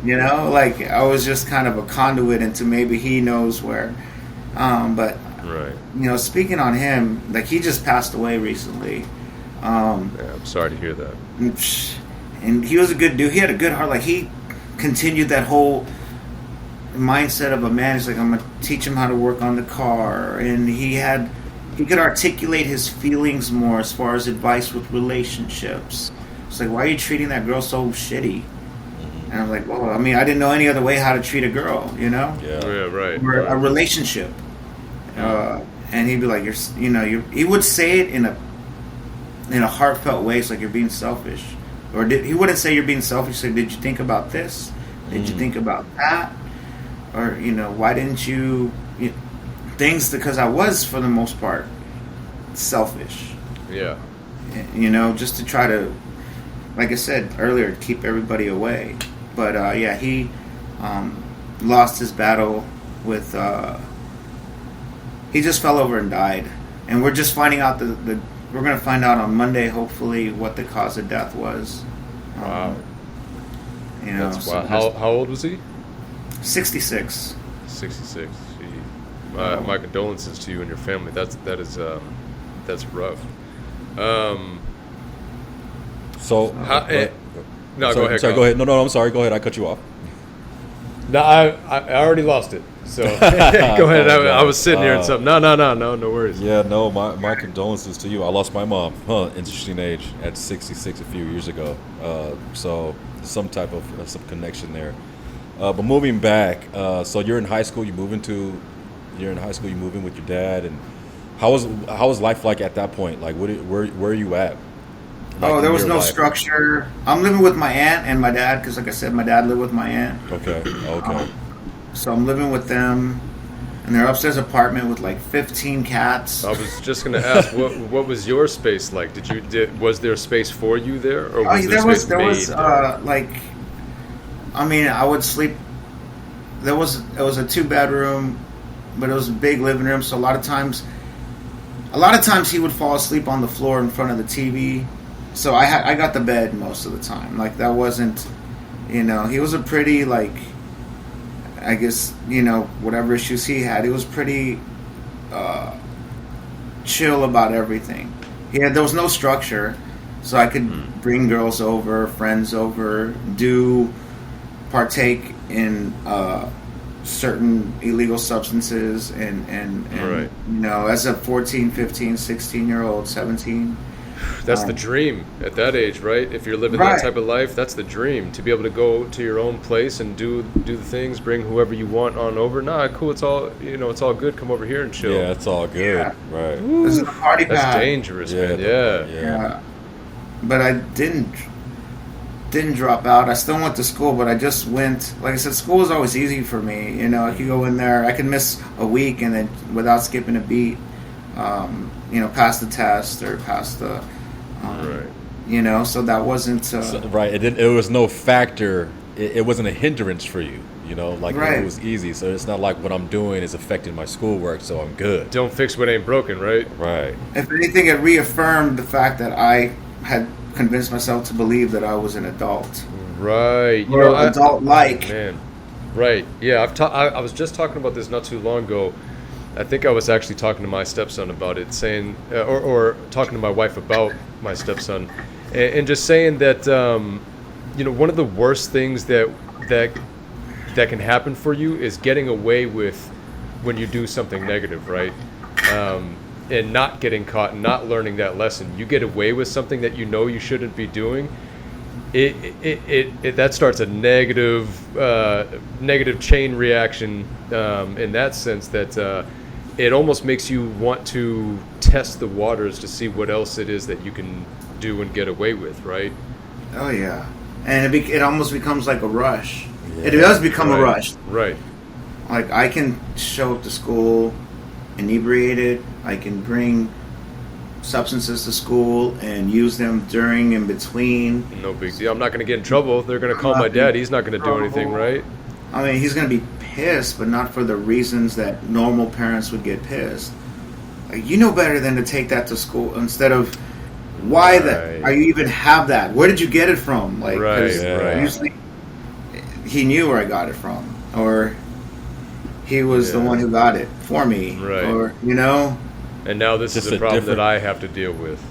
Like I was just kind of a conduit into maybe he knows where. But right. Speaking on him, like he just passed away recently. I'm sorry to hear that. And he was a good dude. He had a good heart. Like he continued that whole mindset of a man. He's like, I'm gonna teach him how to work on the car, and he could articulate his feelings more as far as advice with relationships. It's like, why are you treating that girl so shitty? And I'm like, well, I mean, I didn't know any other way how to treat a girl, Yeah, right. Or a relationship. And he'd be like, he would say it in a heartfelt way. It's like, you're being selfish. Or he wouldn't say you're being selfish. He'd say, did you think about this? Did you think about that? Or, why didn't you things, because I was, for the most part, selfish. Yeah. Just to try to, like I said earlier, keep everybody away. But, he lost his battle with, he just fell over and died. And we're just finding out we're going to find out on Monday, hopefully, what the cause of death was. Wow. That's so wow. How old was he? 66. 66. My condolences to you and your family. That's rough. So no, sorry, go ahead. Sorry, go ahead. No, I'm sorry. Go ahead. I cut you off. No, I already lost it. So go ahead. I was sitting here and something. No worries. Yeah, no, my condolences to you. I lost my mom. Interesting age, at 66 a few years ago. So some type of some connection there. But moving back, so you're in high school. You move in with your dad, and how was life like at that point? Like, where are you at? Like, there was no structure. I'm living with my aunt and my dad because, like I said, my dad lived with my aunt. Okay. So I'm living with them in their upstairs apartment with like 15 cats. I was just going to ask, what was your space like? Was there space for you there, or was there was I would sleep. It was a 2-bedroom, but it was a big living room. So a lot of times he would fall asleep on the floor in front of the TV. So I got the bed most of the time. Like that wasn't, he was a pretty, like, I guess, whatever issues he had, he was pretty chill about everything. There was no structure, so I could bring girls over, friends over, partake in certain illegal substances, and right. As a 14, 15, 16-year-old, 17. That's the dream at that age, right? If you're living that type of life, that's the dream, to be able to go to your own place and do the things, bring whoever you want on over. Nah, cool, it's all it's all good. Come over here and chill. Yeah, it's all good. Yeah. Right. This is a party pad. That's dangerous, man. Yeah. But I didn't drop out. I still went to school, but I just went. Like I said, school was always easy for me. I could go in there. I could miss a week and then without skipping a beat. Pass the test or pass the, right. So that wasn't right. It was no factor. It wasn't a hindrance for you. Right. It was easy. So it's not like what I'm doing is affecting my schoolwork, so I'm good. Don't fix what ain't broken, right? Right. If anything, it reaffirmed the fact that I had convinced myself to believe that I was an adult. Right. Adult-like. Man. Right. Yeah. I was just talking about this not too long ago. I think I was actually talking to my stepson about it, saying, or talking to my wife about my stepson, and just saying that, one of the worst things that can happen for you is getting away with when you do something negative, right? And not getting caught and not learning that lesson. You get away with something that you shouldn't be doing. It that starts a negative chain reaction in that sense that it almost makes you want to test the waters to see what else it is that you can do and get away with, right? Oh yeah, and it almost becomes like a rush. Yeah. It does become a rush, right? Like, I can show up to school inebriated. I can bring substances to school and use them during and between. No big deal. I'm not going to get in trouble. They're going to call my dad. He's not going to do anything, right? I mean, he's going to be pissed, but not for the reasons that normal parents would get pissed. Like, you know better than to take that to school instead of why that. Are you even have that? Where did you get it from? Like, usually he knew where I got it from, or he was the one who got it for me, or And now this is a problem that I have to deal with.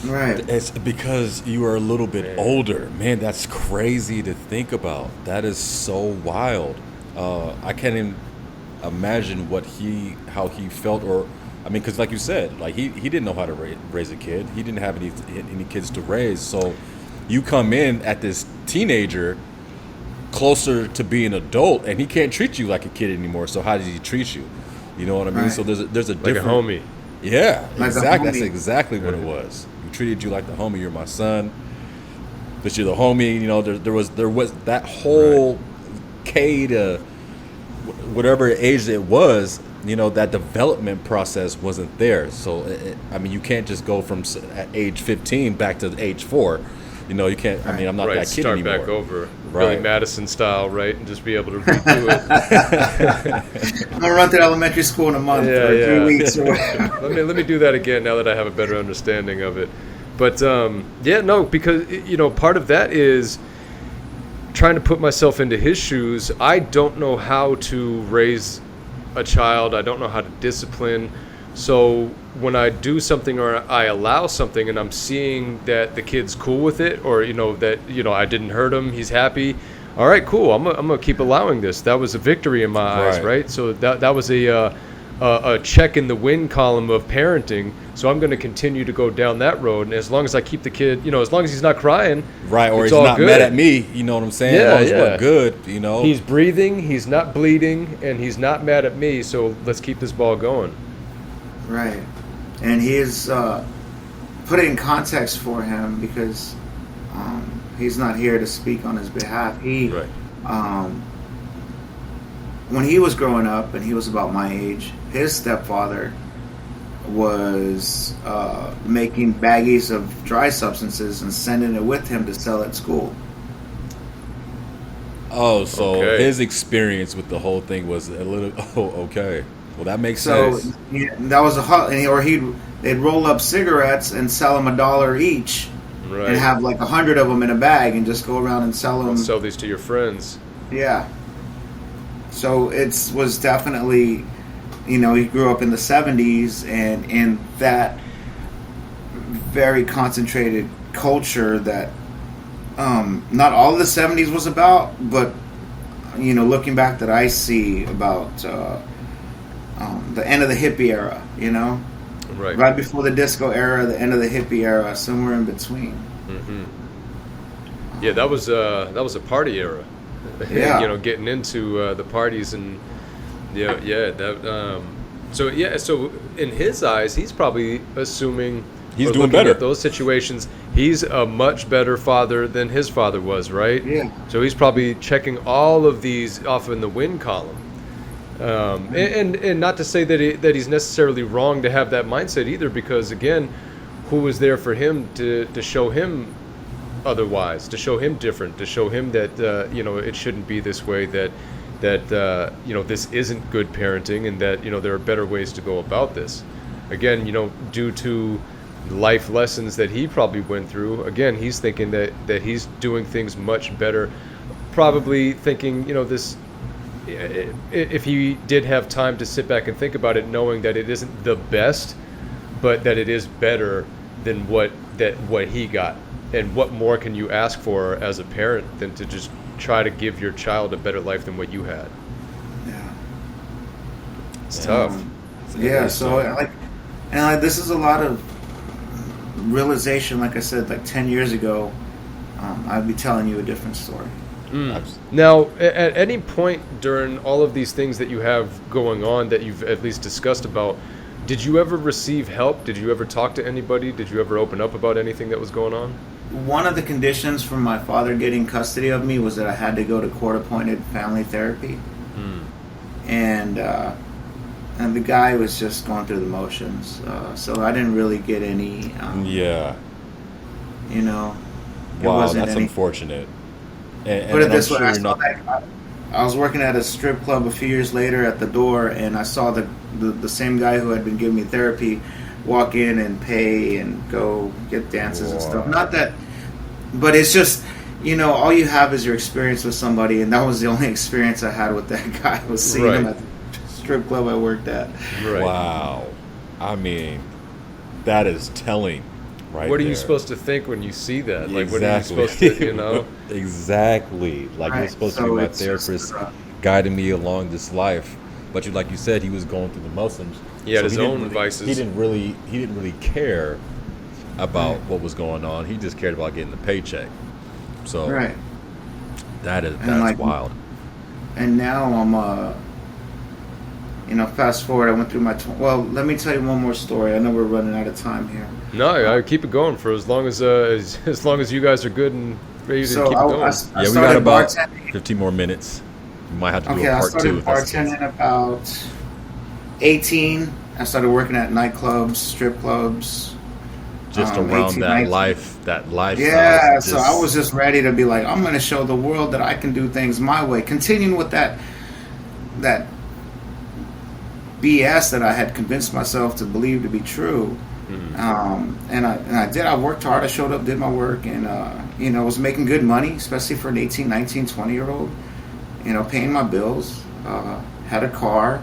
Right. It's because you are a little bit older. Man, that's crazy to think about. That is so wild. I can't even imagine how he felt, or I mean, because like you said, like he didn't know how to raise a kid. He didn't have any kids to raise. So you come in at this teenager closer to being an adult, and he can't treat you like a kid anymore. So how does he treat you? You know what I mean? Right. So there's a different, like a homie. Yeah, like exactly. That's exactly what it was. He treated you like the homie. You're my son. But you're the homie. You know, there was that whole K to whatever age it was. You know, that development process wasn't there. So I mean, you can't just go from at age 15 back to age 4. You know, you can't. I mean, I'm not that kid start anymore. Back over, Billy Madison style, right, and just be able to redo it. I'm gonna run through elementary school in a month or 3 weeks. Or let me do that again now that I have a better understanding of it. But because part of that is trying to put myself into his shoes. I don't know how to raise a child. I don't know how to discipline. So when I do something or I allow something and I'm seeing that the kid's cool with it, or that I didn't hurt him, he's happy. All right, cool. I'm gonna keep allowing this. That was a victory in my eyes, right? So that was a check in the win column of parenting. So I'm going to continue to go down that road, and as long as I keep the kid, as long as he's not crying, right, or it's he's all not good. Mad at me, you know what I'm saying? Yeah, as long as we're good, He's breathing, he's not bleeding, and he's not mad at me. So let's keep this ball going. Right, and he is put it in context for him because he's not here to speak on his behalf. When he was growing up and he was about my age, his stepfather was making baggies of dry substances and sending it with him to sell at school. Oh, so his experience with the whole thing was a little. Oh, okay. Well, that makes sense. So that was they'd roll up cigarettes and sell them $1 each, and have like 100 of them in a bag and just go around and sell them. Sell these to your friends. Yeah. So it was definitely, he grew up in the 70s and in that very concentrated culture that not all of the 70s was about, but, looking back that I see about the end of the hippie era, right before the disco era, the end of the hippie era, somewhere in between. Mm-hmm. Yeah, that was a party era. Yeah. Getting into the parties and so in his eyes, he's probably assuming he's doing better at those situations. He's a much better father than his father was, right? Yeah. So he's probably checking all of these off in the win column. And not to say that he's necessarily wrong to have that mindset either, because again, who was there for him to show him otherwise, to show him different, to show him that it shouldn't be this way, that this isn't good parenting, and that there are better ways to go about this. Again, due to life lessons that he probably went through, again, he's thinking that he's doing things much better, probably thinking this. If he did have time to sit back and think about it, knowing that it isn't the best, but that it is better than what he got. And what more can you ask for as a parent than to just try to give your child a better life than what you had? Yeah. It's tough. This is a lot of realization. Like I said, like 10 years ago, I'd be telling you a different story. Now, at any point during all of these things that you have going on that you've at least discussed about, did you ever receive help? Did you ever talk to anybody? Did you ever open up about anything that was going on? One of the conditions for my father getting custody of me was that I had to go to court-appointed family therapy. and the guy was just going through the motions. So I didn't really get any. Yeah. You know. Wow, that's unfortunate. And put it this I'm way, sure I was working at a strip club a few years later at the door, and I saw the same guy who had been giving me therapy walk in and pay and go get dances and stuff. Not that, but it's just, all you have is your experience with somebody, and that was the only experience I had with that guy, was seeing him at the strip club I worked at. Right. Wow. I mean, that is telling. Right. What are there. you supposed to think when you see that? Like, Exactly. what are you supposed to, Exactly. Like, Right. you're supposed to be my therapist, guiding me along this life. But like you said, he was going through the motions. He had his own really, vices. He didn't really care about what was going on. He just cared about getting the paycheck. So Right. that's wild. And now I'm fast forward, I went through well, let me tell you one more story. I know we're running out of time here. No, I keep it going for as long as you guys are good and ready to keep it going. We got about 15 more minutes. We might have to do a part two. I started bartending about 18. I started working at nightclubs, strip clubs. Just around 18, that 19. life. Yeah, so I was just ready to be like, I'm going to show the world that I can do things my way. Continuing with that BS that I had convinced myself to believe to be true. Mm-hmm. And I did. I worked hard. I showed up, did my work, and was making good money, especially for an 18, 19, 20-year-old. Paying my bills. Had a car.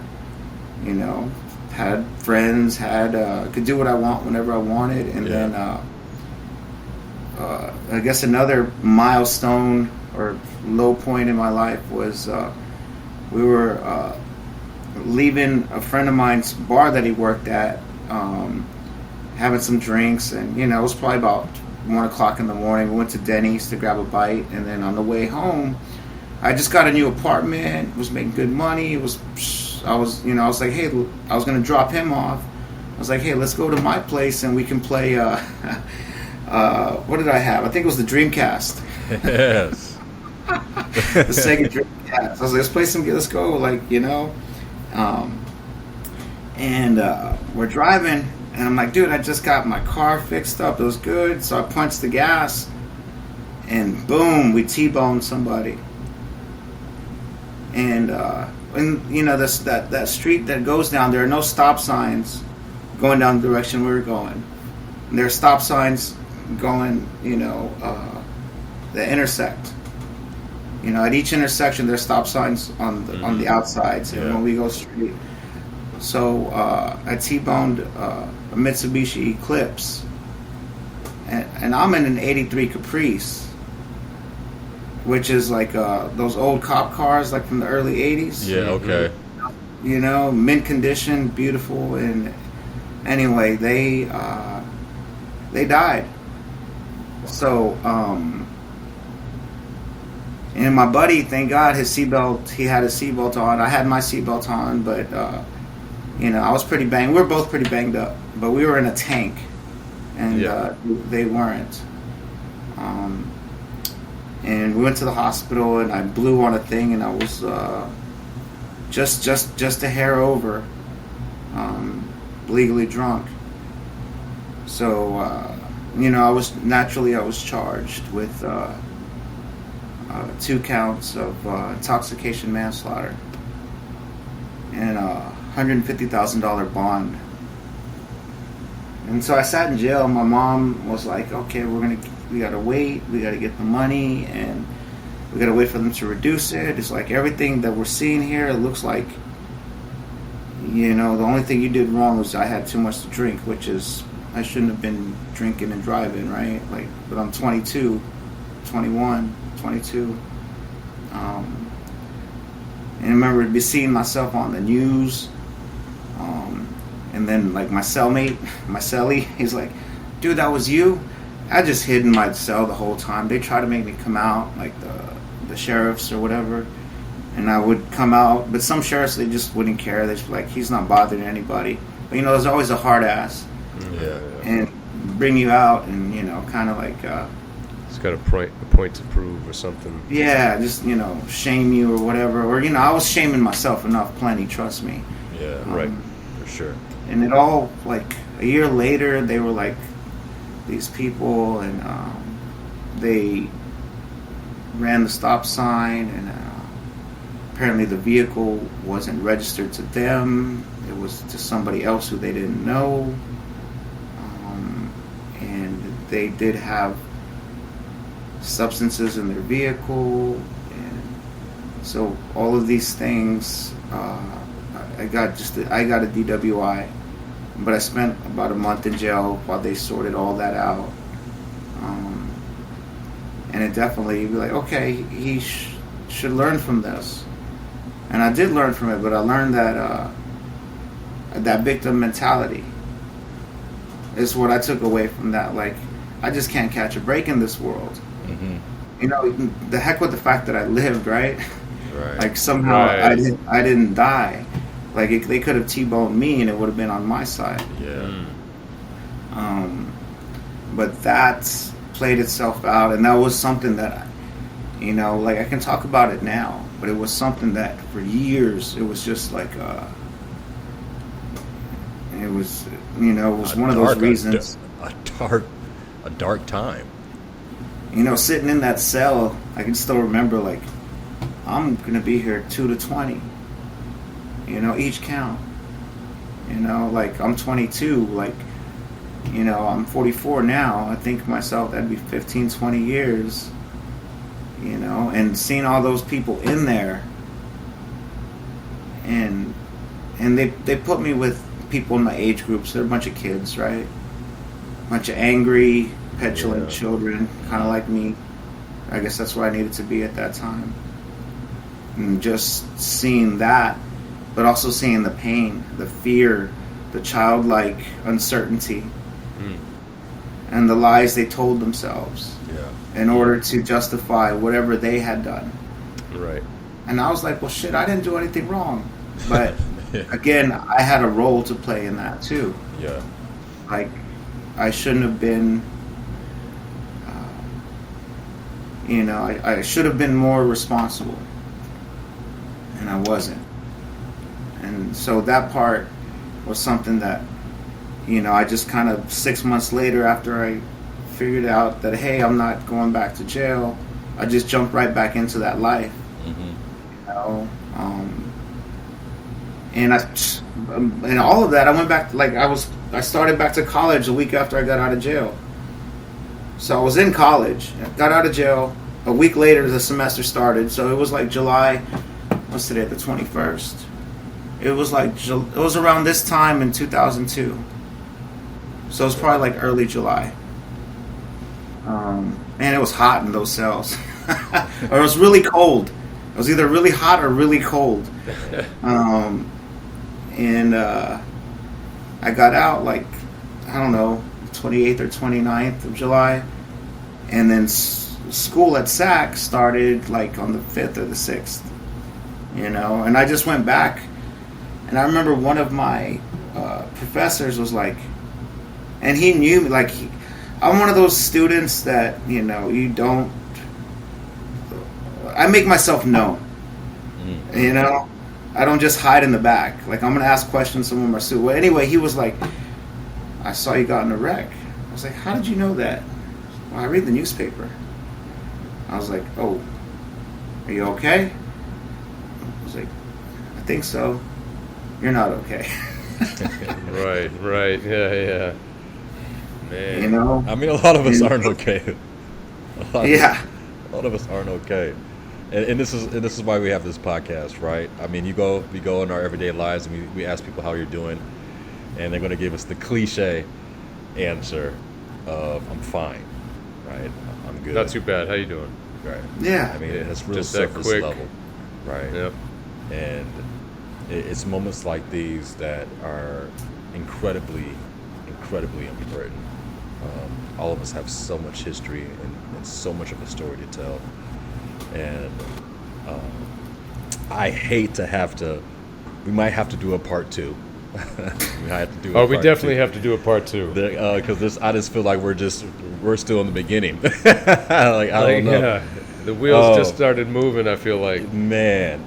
Had friends. Could do what I want whenever I wanted. And then I guess another milestone or low point in my life was we were leaving a friend of mine's bar that he worked at, having some drinks, and it was probably about 1 o'clock in the morning. We went to Denny's to grab a bite, and then on the way home, I just got a new apartment, was making good money. I was like, hey, I was gonna drop him off. I was like, hey, let's go to my place and we can play. What did I have? I think it was the Dreamcast. Yes. The Sega Dreamcast. I was like, let's play some. Let's go. And we're driving, and I'm like, dude, I just got my car fixed up. It was good. So I punched the gas, and boom, we T-boned somebody. And that street that goes down, there are no stop signs going down the direction we were going. And there are stop signs going, that intersect. At each intersection, there's stop signs on the outsides, and when we go straight. So I T-boned a Mitsubishi Eclipse, and I'm in an '83 Caprice, which is like those old cop cars, like from the early '80s. Yeah. Okay. Mint condition, beautiful, and anyway, they died. So. And my buddy, thank God, he had his seatbelt on. I had my seatbelt on, but, I was pretty banged. We were both pretty banged up, but we were in a tank, and they weren't. And we went to the hospital, and I blew on a thing, and I was just a hair over, legally drunk. So, I was charged with 2 counts of intoxication manslaughter and a $150,000 bond. And so I sat in jail. My mom was like, okay, we gotta wait, we gotta get the money, and we gotta wait for them to reduce it. It's like everything that we're seeing here, it looks like, the only thing you did wrong was I had too much to drink, which is, I shouldn't have been drinking and driving, right? But I'm 22, 21, 22. And I remember seeing myself on the news. And then my cellmate, my cellie, he's like, dude, that was you? I just hid in my cell the whole time. They tried to make me come out, like the sheriffs or whatever. And I would come out, but some sheriffs, they just wouldn't care. They're just like, he's not bothering anybody. But there's always a hard ass. Yeah. And bring you out and, kind of like It's got a point to prove or something. Yeah, just, shame you or whatever. Or, I was shaming myself enough, plenty, trust me. Yeah, right. For sure. And it all, like, a year later, they were like these people, and they ran the stop sign, and apparently the vehicle wasn't registered to them. It was to somebody else who they didn't know. And they did have substances in their vehicle, and so all of these things, I got a DWI, but I spent about a month in jail while they sorted all that out. And it definitely be like, okay, he should learn from this, and I did learn from it. But I learned that that victim mentality is what I took away from that. Like, I just can't catch a break in this world. Mm-hmm. The heck with the fact that I lived, right? Right. Like, somehow I didn't die. Like, they could have T-boned me and it would have been on my side. Yeah. But that played itself out, and that was something that, like, I can talk about it now, but it was something that for years it was just like, it was, one of those reasons. A dark time. Sitting in that cell, I can still remember, like, I'm gonna be here 2 to 20. Each count. Like, I'm 22. Like, I'm 44 now. I think to myself that'd be 15, 20 years. And seeing all those people in there, and they put me with people in my age groups. They're a bunch of kids, right? A bunch of angry, petulant children, kind of like me. I guess that's where I needed to be at that time. And just seeing that, but also seeing the pain, the fear, the childlike uncertainty, and the lies they told themselves in order to justify whatever they had done. Right. And I was like, well, shit, I didn't do anything wrong. But again, I had a role to play in that too. Yeah. Like, I shouldn't have been, I should have been more responsible. And I wasn't. And so that part was something that, I just kind of 6 months later, after I figured out that, hey, I'm not going back to jail, I just jumped right back into that life. And all of that, I went back, like, I started back to college a week after I got out of jail. So I was in college, got out of jail. A week later, the semester started. So it was like July, what's today, the 21st? It was around this time in 2002. So it was probably like early July. Man, it was hot in those cells. Or it was really cold. It was either really hot or really cold. And I got out, like, I don't know, 28th or 29th of July. And then school at SAC started like on the 5th or the 6th. And I just went back. And I remember one of my professors was like, and he knew me, like, I'm one of those students that, you don't, I make myself known. I don't just hide in the back. Like, I'm going to ask questions, some of them are sued. Well, anyway, he was like, I saw you got in a wreck. I was like, how did you know that? Well, I read the newspaper. I was like, oh, are you okay? I was like, I think so. You're not okay. Right. Yeah. Man. I mean, a lot of us aren't okay. A lot of us aren't okay. And this is why we have this podcast, right? I mean, we go in our everyday lives and we ask people how you're doing, and they're going to give us the cliche answer of "I'm fine," right? I'm good. Not too bad. How you doing? Right. Yeah. I mean, it has real Just that surface quick. level, right? Yep. And it's moments like these that are incredibly important. All of us have so much history and so much of a story to tell. And I hate to we might have to do a part 2 We had to do. Oh, we definitely have to do a part two. Because I just feel like we're still in the beginning. Like I don't know. Yeah, the wheels just started moving. I feel like. Man,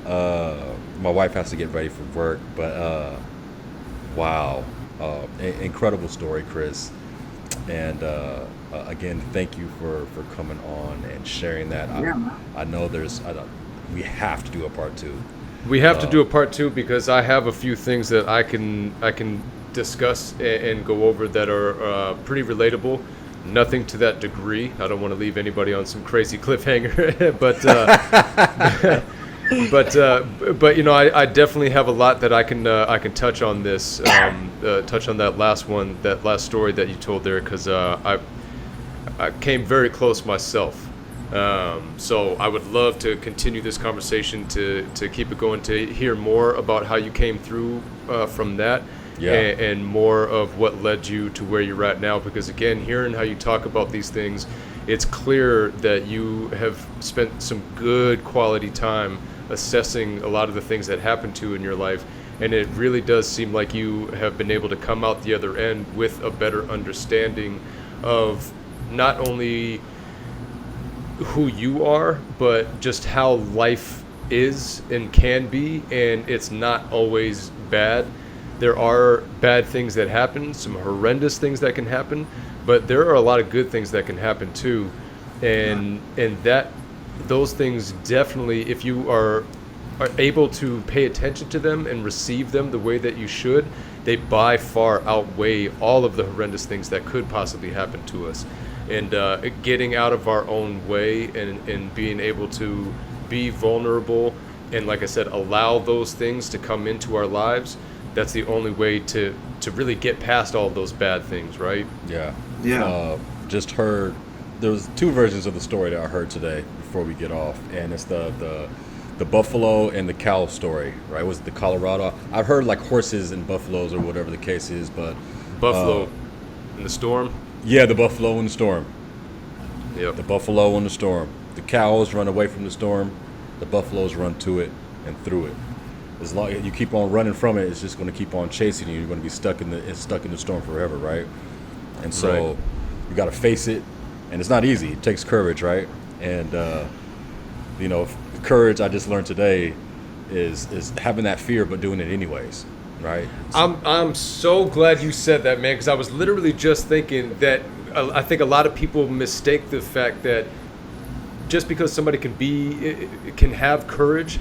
my wife has to get ready for work, but wow, incredible story, Chris. And again, thank you for coming on and sharing that. I know we have to do a part two. We have to do a part two because I have a few things that I can discuss and go over that are pretty relatable. Nothing to that degree. I don't want to leave anybody on some crazy cliffhanger, but you know, I definitely have a lot that I can touch on this, touch on that last story that you told there, because I came very close myself. So I would love to continue this conversation to keep it going, to hear more about how you came through from that, and more of what led you to where you're at now. Because again, hearing how you talk about these things, it's clear that you have spent some good quality time assessing a lot of the things that happened to you in your life, and it really does seem like you have been able to come out the other end with a better understanding of not only who you are, but just how life is and can be, and it's not always bad. There are bad things that happen, some horrendous things that can happen, but there are a lot of good things that can happen too, and that those things definitely, if you are able to pay attention to them and receive them the way that you should, they by far outweigh all of the horrendous things that could possibly happen to us. And getting out of our own way and being able to be vulnerable and, like I said, allow those things to come into our lives, that's the only way to really get past all those bad things, right? Yeah. Just heard, there was two versions of the story that I heard today before we get off, and it's the buffalo and the cow story, right? Was it the Colorado? I've heard like horses and buffaloes or whatever the case is, but Buffalo in the storm. Yeah, the buffalo in the storm. Yep. The buffalo in the storm. The cows run away from the storm. The buffaloes run to it and through it. As long as you keep on running from it, it's just going to keep on chasing you. You're going to be stuck in the storm forever, right? And so you got to face it, and it's not easy. It takes courage, right? And you know, courage, I just learned today, is having that fear but doing it anyways. Right. I'm so glad you said that, man, because I was literally just thinking that I think a lot of people mistake the fact that just because somebody can have courage,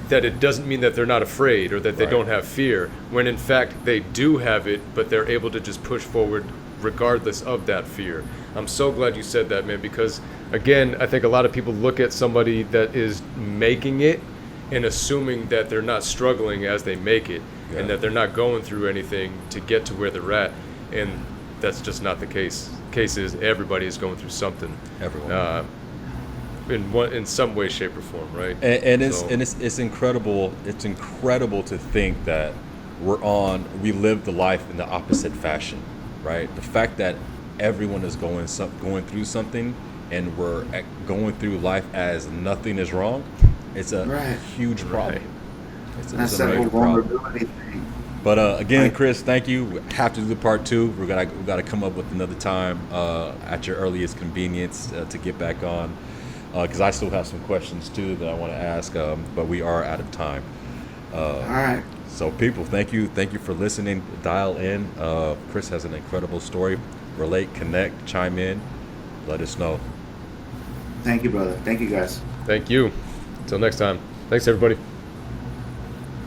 that it doesn't mean that they're not afraid or that they don't have fear, when in fact they do have it, but they're able to just push forward regardless of that fear. I'm so glad you said that, man, because again, I think a lot of people look at somebody that is making it and assuming that they're not struggling as they make it, and that they're not going through anything to get to where they're at, and that's just not the case. Case is everybody is going through something. Everyone. In some way, shape, or form, right? And it's incredible. It's incredible to think that we live the life in the opposite fashion, right? The fact that everyone is going through something, and we're going through life as nothing is wrong. It's a huge problem. Right. That's that whole vulnerability thing. But again, Chris, thank you. We have to do the part two. We gotta come up with another time at your earliest convenience to get back on, because I still have some questions too that I want to ask. But we are out of time. All right. So people, thank you for listening. Dial in. Chris has an incredible story. Relate, connect, chime in. Let us know. Thank you, brother. Thank you, guys. Thank you. Until next time. Thanks, everybody.